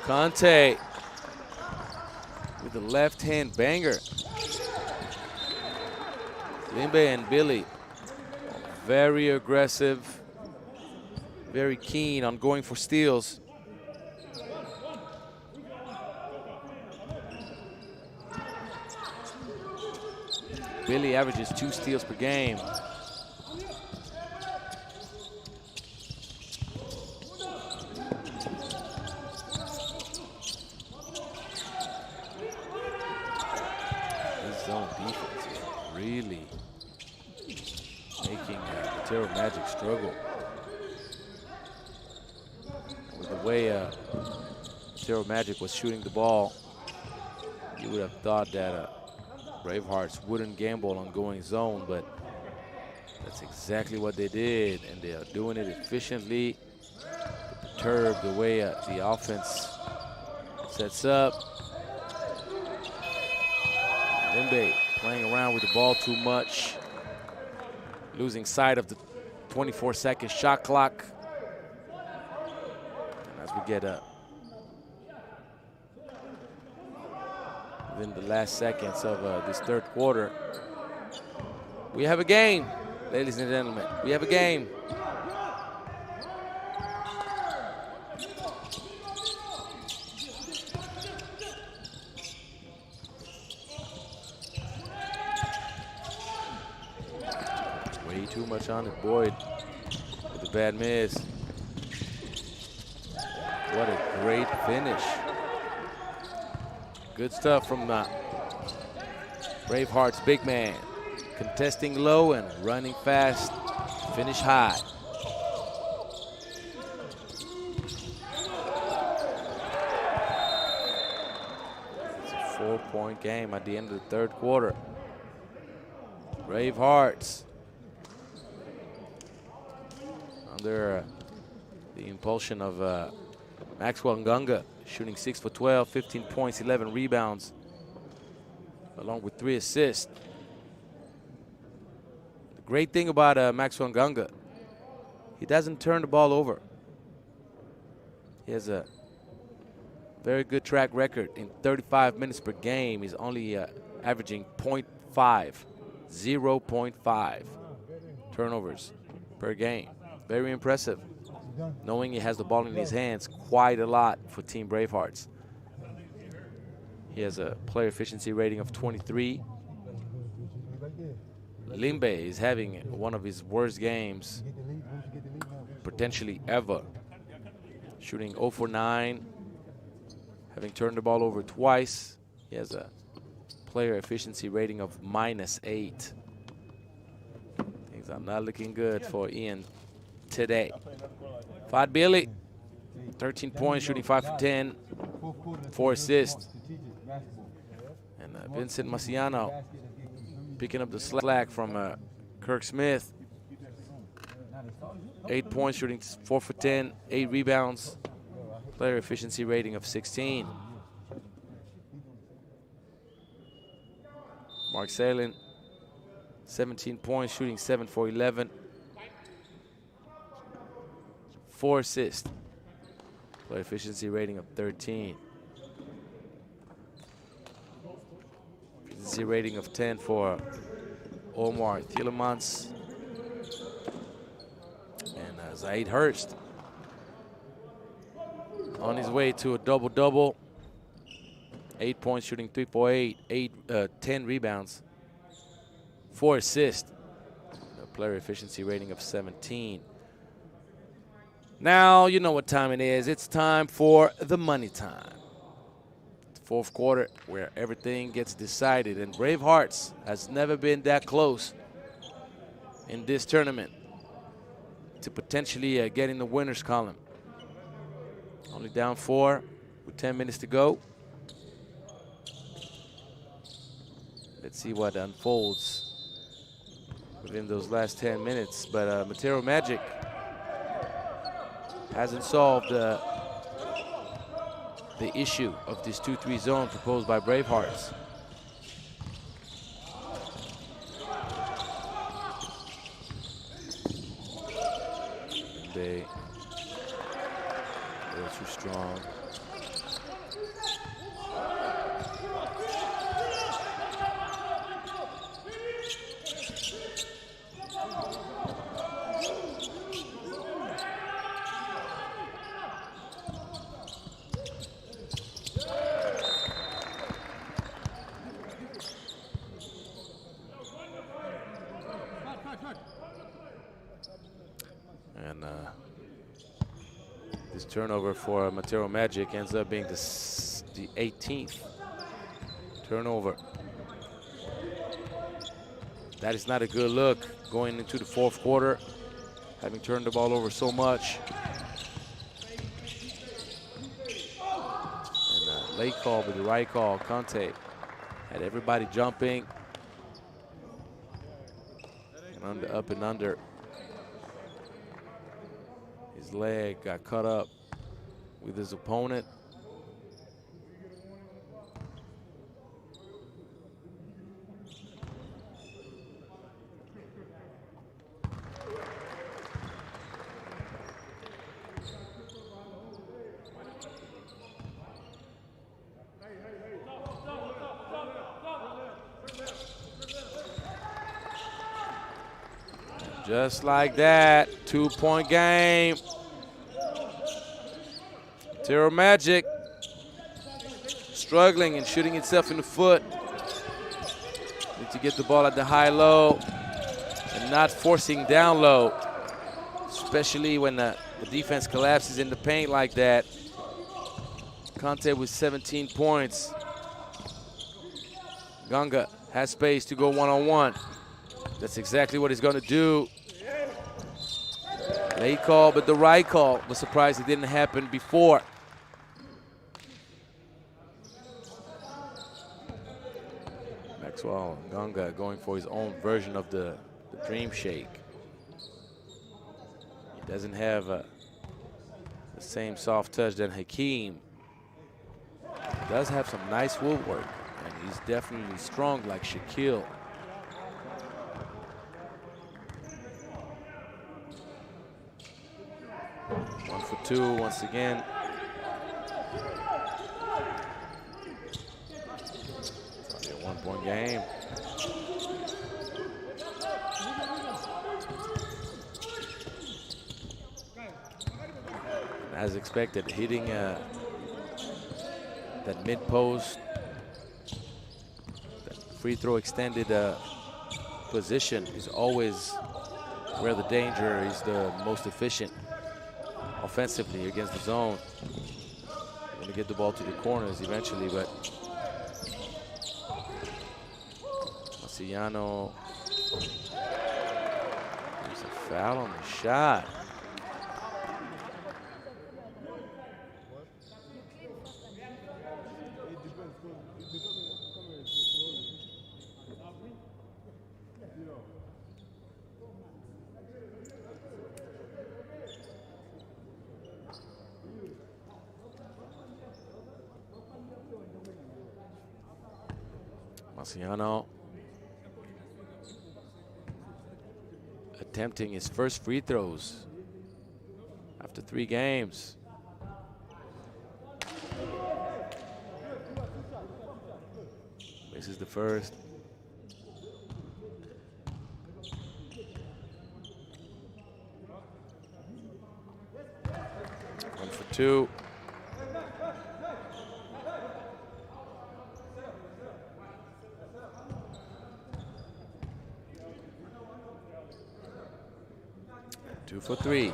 Conte with the left-hand banger. Limbe and Billy, very aggressive, very keen on going for steals. Billy averages 2 steals per game. Really making Matero Magic struggle. With the way Matero Magic was shooting the ball, you would have thought that Bravehearts wouldn't gamble on going zone, but that's exactly what they did, and they are doing it efficiently to perturb the way the offense sets up. Limbe playing around with the ball too much, losing sight of the 24-second shot clock. And as we get within the last seconds of this third quarter, we have a game, ladies and gentlemen. We have a game. Way too much on it. Boyd with a bad miss. What a great finish. Good stuff from Bravehearts' big man. Contesting low and running fast, finish high. It's a 4-point game at the end of the third quarter. Bravehearts under the impulsion of Maxwell Ngunga, shooting 6 for 12, 15 points, 11 rebounds, along with 3 assists. The great thing about Maxwell Ngunga, he doesn't turn the ball over. He has a very good track record. In 35 minutes per game, he's only averaging 0.5 turnovers per game. Very impressive, knowing he has the ball in his hands quite a lot for Team Bravehearts. He has a player efficiency rating of 23. Limbe is having one of his worst games potentially ever, shooting 0 for 9, having turned the ball over twice. He has a player efficiency rating of -8. Things are not looking good for Ian today. Fad Billy, 13 points, shooting 5 for 10, 4 assists. And Vincent Maciano picking up the slack from Kirk Smith. 8 points, shooting 4 for 10, 8 rebounds, player efficiency rating of 16. Mark Salin, 17 points, shooting 7 for 11, 4 assists, player efficiency rating of 13. Efficiency rating of 10 for Omar Thielemans and Zaid Hurst. On his way to a double-double. 8 points, shooting 3 for 8, 10 rebounds, 4 assists, a player efficiency rating of 17. Now, you know what time it is. It's time for the money time. The fourth quarter where everything gets decided, and Bravehearts has never been that close in this tournament to potentially get in the winner's column. Only down 4 with 10 minutes to go. Let's see what unfolds within those last 10 minutes. But Matero Magic hasn't solved the issue of this 2-3 zone proposed by Bravehearts. They're too strong. And this turnover for Matero Magic ends up being the 18th turnover. That is not a good look going into the fourth quarter, having turned the ball over so much. And late call, but the right call, Conte Had everybody jumping. And up and under. His leg got cut up with his opponent. Just like that, 2-point game. Matero Magic struggling and shooting itself in the foot. Need to get the ball at the high-low and not forcing down low, especially when the defense collapses in the paint like that. Conte with 17 points. Ganga has space to go one-on-one. That's exactly what he's going to do. Late call, but the right call. Was surprised it didn't happen before. Maxwell Ganga going for his own version of the dream shake. He doesn't have the same soft touch than Hakeem. He does have some nice footwork, and he's definitely strong like Shaquille. One for two once again. It's only a 1-point game. As expected, hitting that mid post, that free throw extended position is always where the danger is the most efficient offensively against the zone. Going to get the ball to the corners eventually, but Marciano, there's a foul on the shot. Marciano attempting his first free throws after 3 games. This is the first. One for two. Two for three.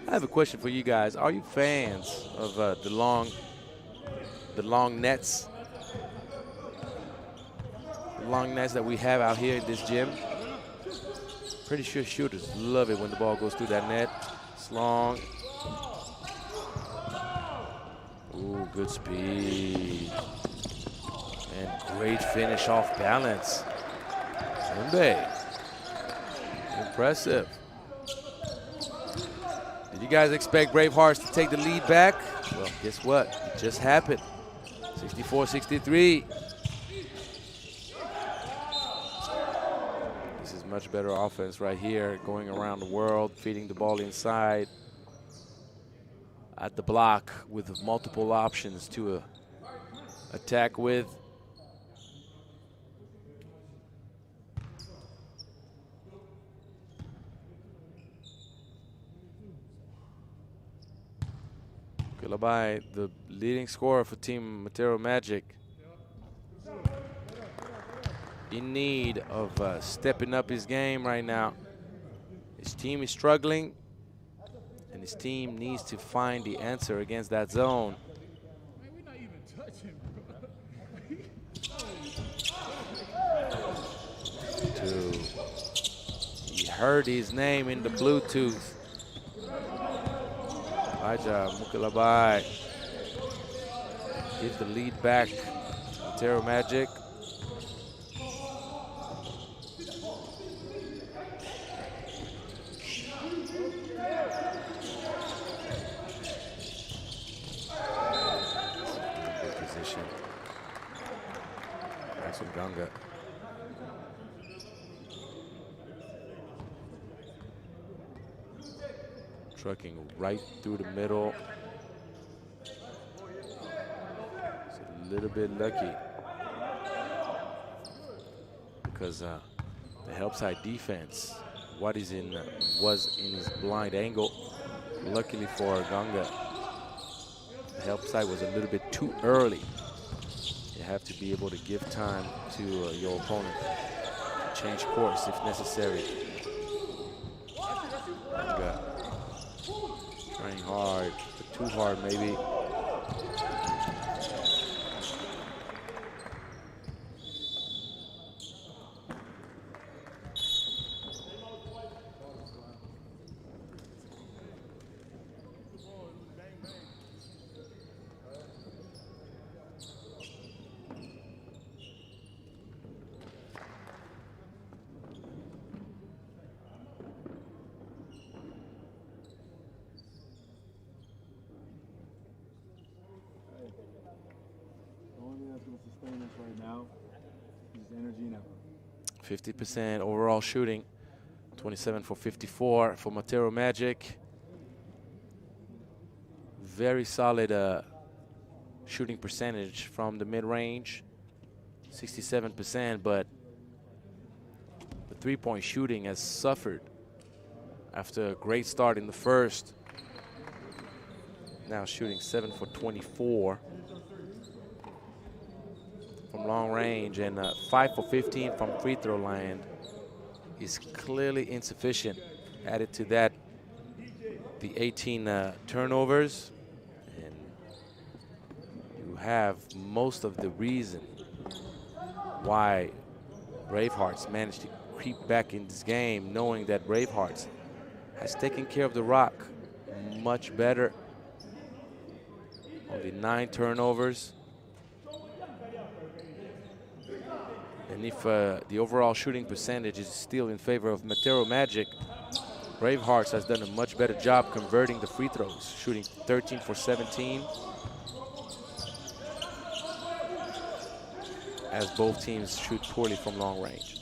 I have a question for you guys. Are you fans of the long nets? The long nets that we have out here in this gym? Pretty sure shooters love it when the ball goes through that net. It's long. Ooh, good speed. And great finish off balance. Impressive. Did you guys expect Bravehearts to take the lead back? Well, guess what? It just happened. 64-63. This is much better offense right here, going around the world, feeding the ball inside at the block with multiple options to attack with. Labai, the leading scorer for Team Matero Magic, in need of stepping up his game right now. His team is struggling, and his team needs to find the answer against that zone. He heard his name in the Bluetooth. Good job, Mukalabai. gives the lead back to Matero Magic. Good position. Nice with Ganga. Trucking right through the middle. It's a little bit lucky because the help side defense, was in his blind angle. Luckily for Ganga, the help side was a little bit too early. You have to be able to give time to your opponent to change course if necessary. Ganga trying hard, but too hard maybe. Sustain us right now is energy and effort. 50% overall shooting, 27 for 54 for Matero Magic. Very solid shooting percentage from the mid-range, 67%, but the three-point shooting has suffered after a great start in the first. Now shooting 7 for 24 from long range, and 5 for 15 from free throw line is clearly insufficient. Added to that, the 18 turnovers, and you have most of the reason why Bravehearts managed to creep back in this game, knowing that Bravehearts has taken care of the rock much better. Only 9 turnovers. And if the overall shooting percentage is still in favor of Matero Magic, Bravehearts has done a much better job converting the free throws, shooting 13 for 17. As both teams shoot poorly from long range.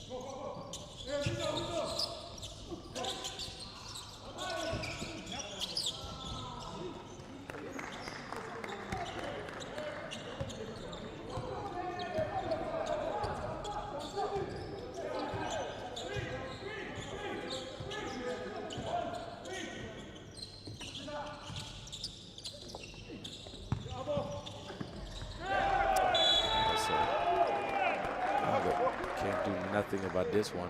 Can't do nothing about this one.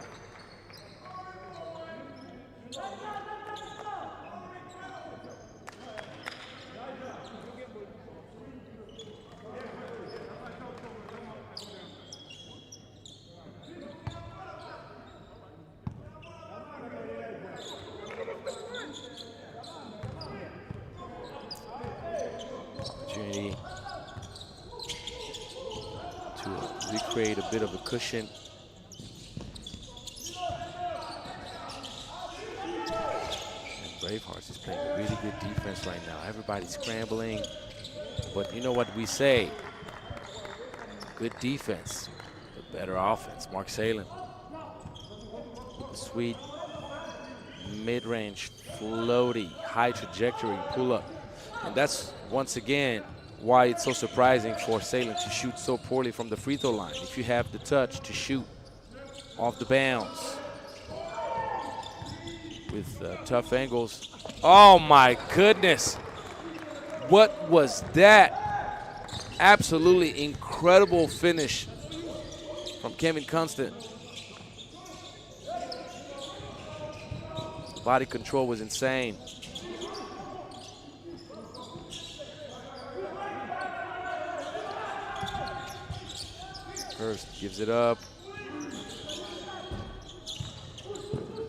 Opportunity to recreate a bit of a cushion. Bravehearts is playing really good defense right now. Everybody's scrambling, but you know what we say? Good defense, but better offense. Mark Salem with the sweet mid-range, floaty, high trajectory pull-up. And that's, once again, why it's so surprising for Salem to shoot so poorly from the free throw line. If you have the touch to shoot off the bounce, with tough angles. Oh my goodness. What was that? Absolutely incredible finish from Kevin Constant. Body control was insane. First gives it up.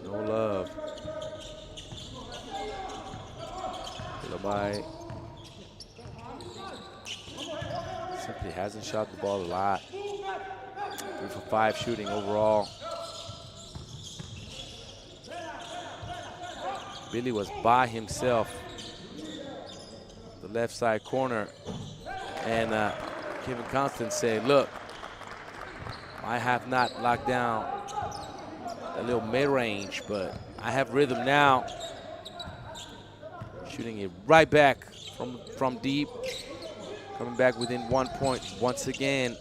No love. By Simply hasn't shot the ball a lot. 3 for 5 shooting overall. Billy was by himself, the left side corner, and Kevin Constant said, look, I have not locked down a little mid-range, but I have rhythm now. Shooting it right back from deep, coming back within 1 point once again.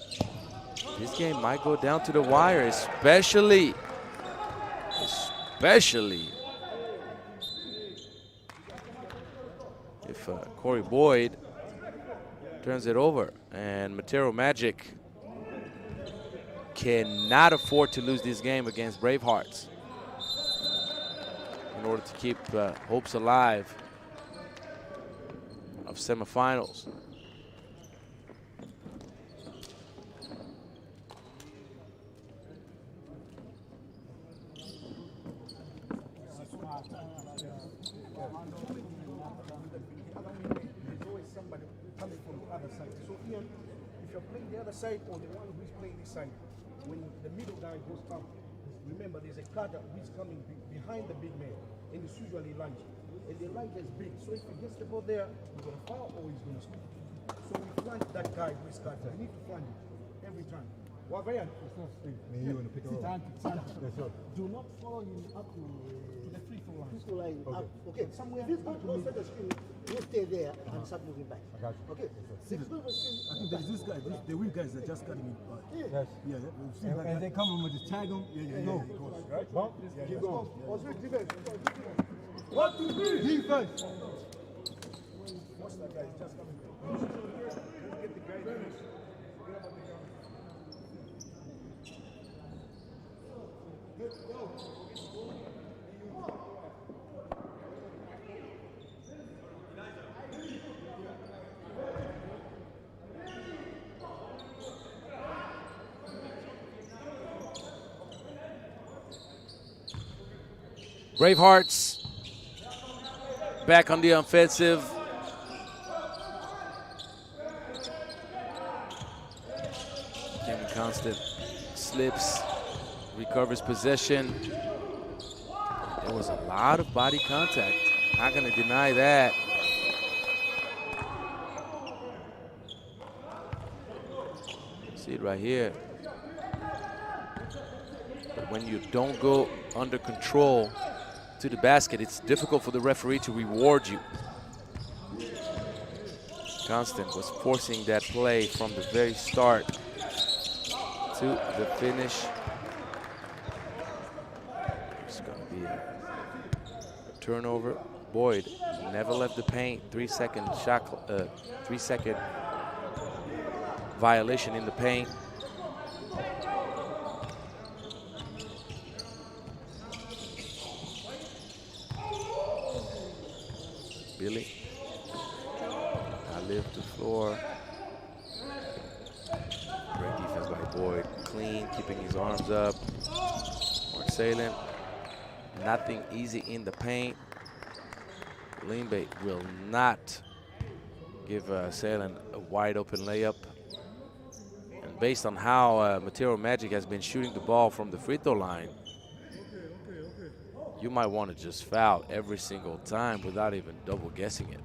This game might go down to the wire, especially if Corey Boyd turns it over. And Matero Magic cannot afford to lose this game against Bravehearts in order to keep hopes alive of semifinals. Side or the one who's playing this side, when the middle guy goes up, remember there's a cutter who's coming behind the big man, and it's usually Elijah. And the Elijah is big, so if he gets the ball there, he's gonna foul or he's gonna score. So we flank that guy who is cutter. We need to flank it every time. What variant? You want to pick it up? Do not follow him up to the free throw line. Okay. Somewhere. This guy closer the screen. You stay there and start moving back. Okay. I think there's this guy, the wing guys that just got me. Yes. Yeah. And they come in with the tag him. No. Right? Bump. Keep going. Defense. 1, 2, 3. Defense. Watch that guy. He's just coming. Get the guy there. Bravehearts back on the offensive. Kevin Constant slips, recovers possession. There was a lot of body contact. Not going to deny that. See it right here. But when you don't go under control to the basket, it's difficult for the referee to reward you. Constant was forcing that play from the very start to the finish. It's going to be a turnover. Boyd never left the paint. 3-second shot, 3-second violation in the paint. Billy, I lift the floor. Great defense by Boyd. Clean, keeping his arms up. More assailant. Nothing easy in the paint. Limbe will not give assailant a wide open layup. And based on how Matero Magic has been shooting the ball from the free throw line, you might want to just foul every single time without even double guessing it.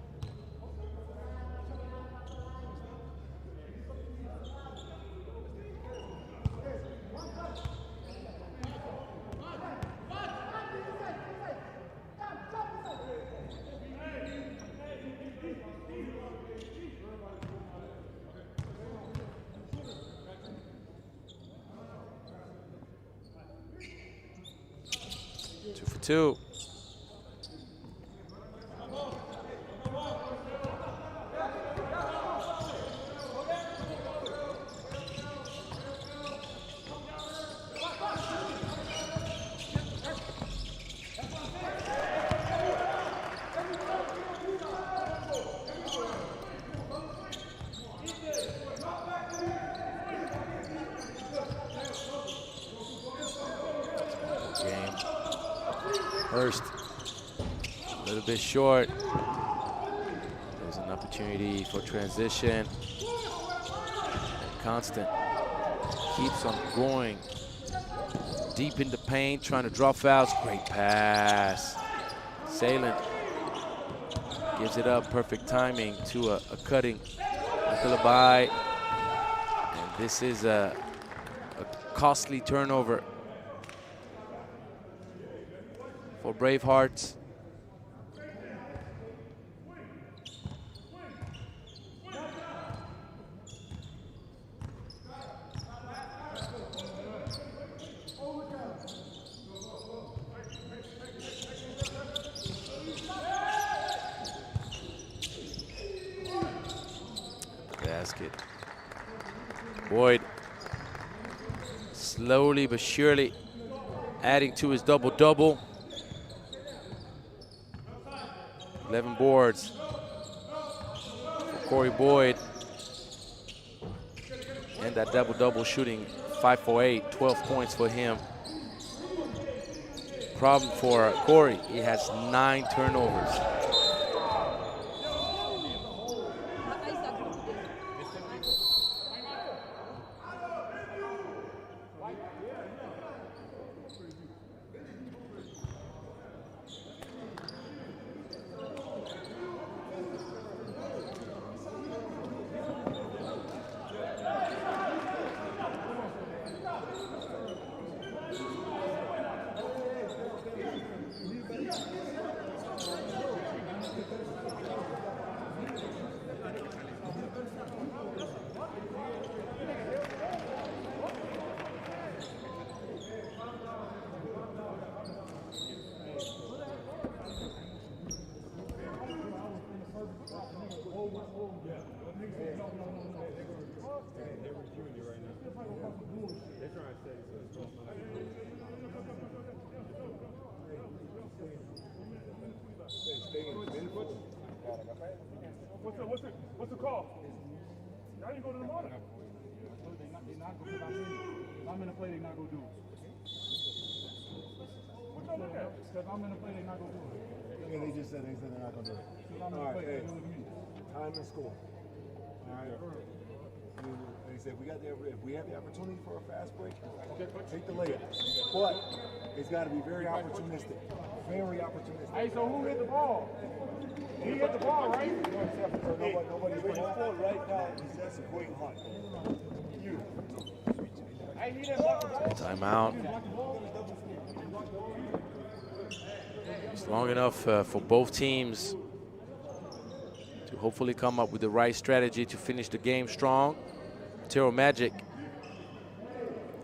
Two. Hurst, a little bit short. There's an opportunity for transition. Constant keeps on going deep in the paint, trying to draw fouls. Great pass. Salem gives it up. Perfect timing to a cutting Akalabai. And this is a costly turnover for Bravehearts. Basket. Boyd slowly but surely adding to his double-double. 11 boards for Corey Boyd. And that double-double shooting 5 for 8, 12 points for him. Problem for Corey, he has 9 turnovers. What's the call? Now you go to the morning. I'm in a play, they not gonna do it. What y'all look at? Because I'm in a play, they not gonna do it. Yeah, they just said they're not gonna do it. I'm in a play, they do it to me. Time and score. All right. They said if we have the opportunity for a fast break, take the layup. But it's got to be very opportunistic. Very opportunistic. Hey, so who hit the ball? He hit the ball, right? Nobody's winning the ball right now. That's a great hunt. You. Hey, he didn't block the ball. Timeout. It's long enough for both teams to hopefully come up with the right strategy to finish the game strong. Matero Magic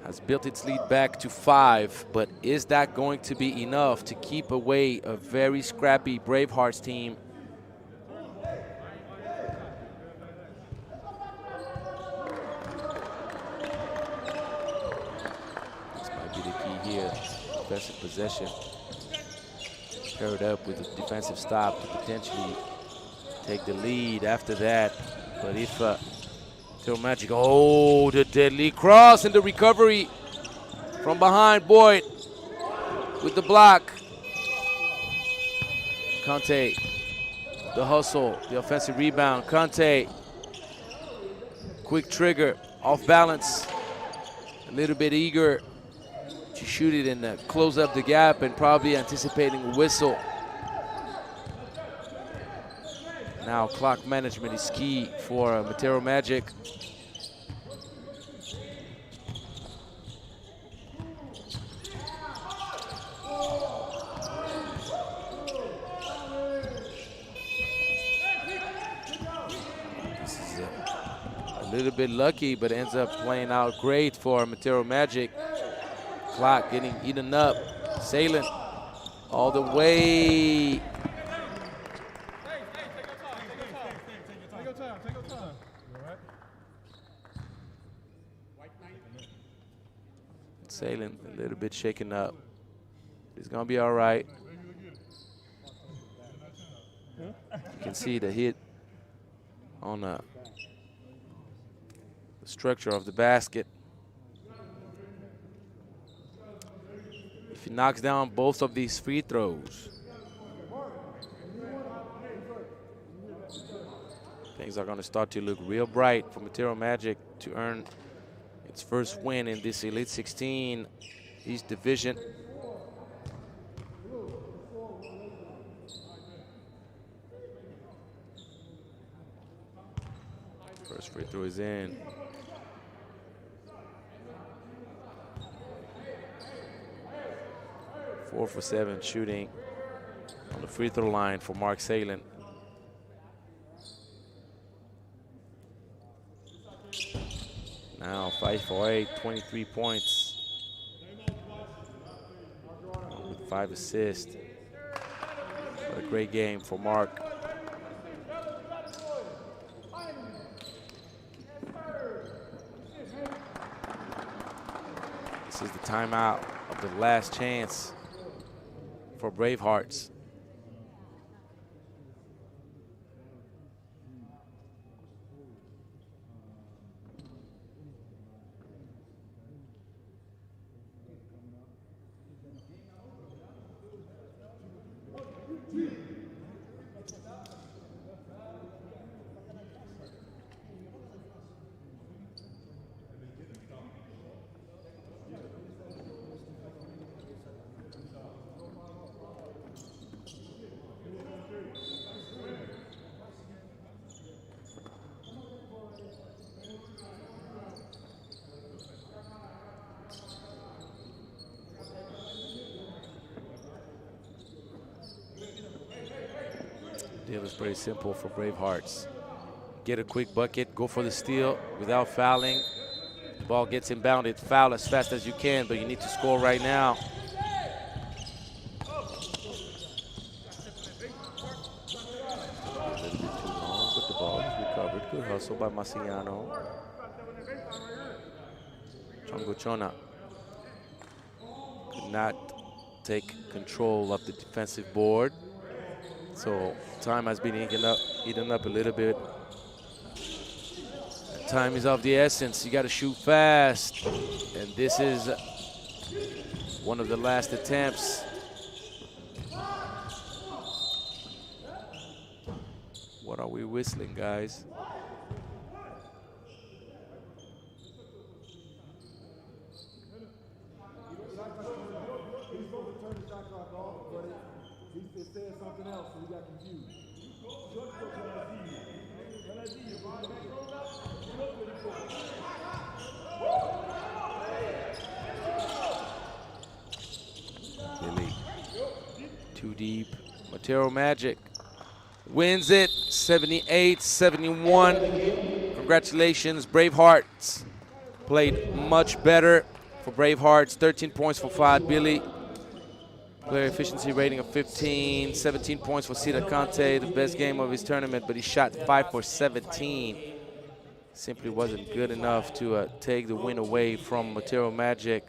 has built its lead back to 5, but is that going to be enough to keep away a very scrappy Bravehearts team? This might be the key here. Defensive possession paired up with a defensive stop to potentially take the lead after that. But if Matero Magic, oh, the deadly cross and the recovery from behind. Boyd with the block. Conte, the hustle, the offensive rebound. Conte, quick trigger, off balance, a little bit eager to shoot it and close up the gap and probably anticipating a whistle. Now clock management is key for Matero Magic. This is a little bit lucky, but ends up playing out great for Matero Magic. Clock getting eaten up. Sailing all the way. Sailing a little bit shaken up. It's gonna be all right. You can see the hit on the structure of the basket. If he knocks down both of these free throws, Things are going to start to look real bright for Matero Magic to earn its first win in this Elite 16 East Division. First free throw is in. Four for 7 shooting on the free throw line for Mark Salin. Now 5 for 8, 23 points with 5 assists. What a great game for Mark. This is the timeout of the last chance for Bravehearts. Deal is pretty simple for Bravehearts. Get a quick bucket, go for the steal without fouling. The ball gets inbounded, foul as fast as you can, but you need to score right now. A little bit too long, but the ball is recovered. Good hustle by Masiano. Chongo Chona could not take control of the defensive board. So time has been eaten up a little bit. Time is of the essence. You got to shoot fast. And this is one of the last attempts. What are we whistling, guys? Too deep. Matero Magic wins it 78-71. Congratulations, Bravehearts. Played much better for Bravehearts. 13 points for Fad Billy. Player efficiency rating of 15. 17 points for Sida Kante, the best game of his tournament, but he shot 5 for 17. Simply wasn't good enough to take the win away from Matero Magic.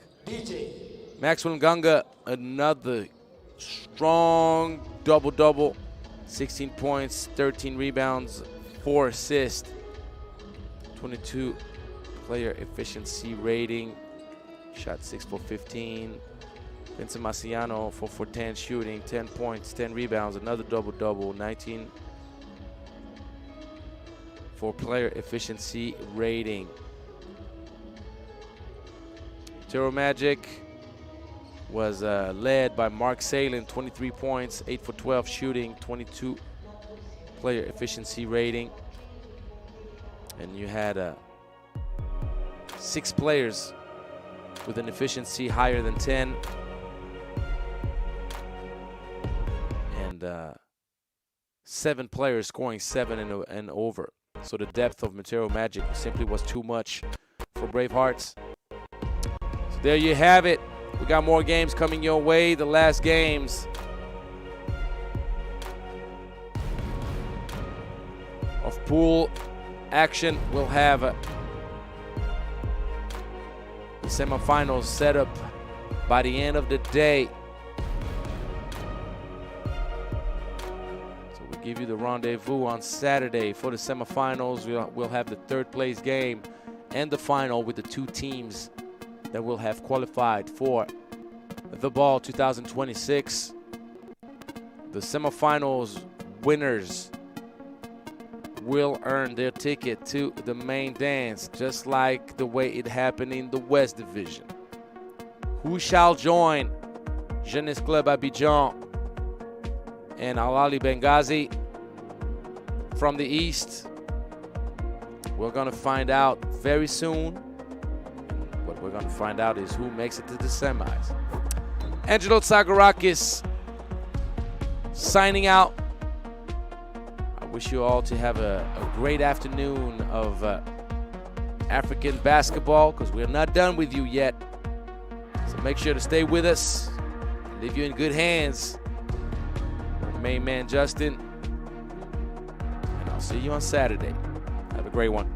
Maxwell Nganga, another strong double-double. 16 points, 13 rebounds, 4 assists. 22 player efficiency rating. Shot 6 for 15. Vincent Masiano 4 for 10 shooting, 10 points, 10 rebounds, another double-double, 19 for player efficiency rating. Matero Magic was led by Mark Salin, 23 points, 8 for 12 shooting, 22 player efficiency rating. And you had 6 players with an efficiency higher than 10. And 7 players scoring 7 and over. So the depth of Matero Magic simply was too much for Bravehearts. So there you have it. We got more games coming your way. The last games of pool action will have the semifinals set up by the end of the day. So we give you the rendezvous on Saturday for the semifinals. We'll have the third place game and the final with the 2 teams that will have qualified for the B.A.L 2026. The semifinals winners will earn their ticket to the main dance, just like the way it happened in the West Division. Who shall join Jeunesse Club Abidjan and Al Ahly Benghazi from the East? We're going to find out very soon. What we're going to find out is who makes it to the semis. Angelo Tsagorakis signing out. I wish you all to have a great afternoon of African basketball, because we're not done with you yet. So make sure to stay with us and leave you in good hands. Main man Justin. And I'll see you on Saturday. Have a great one.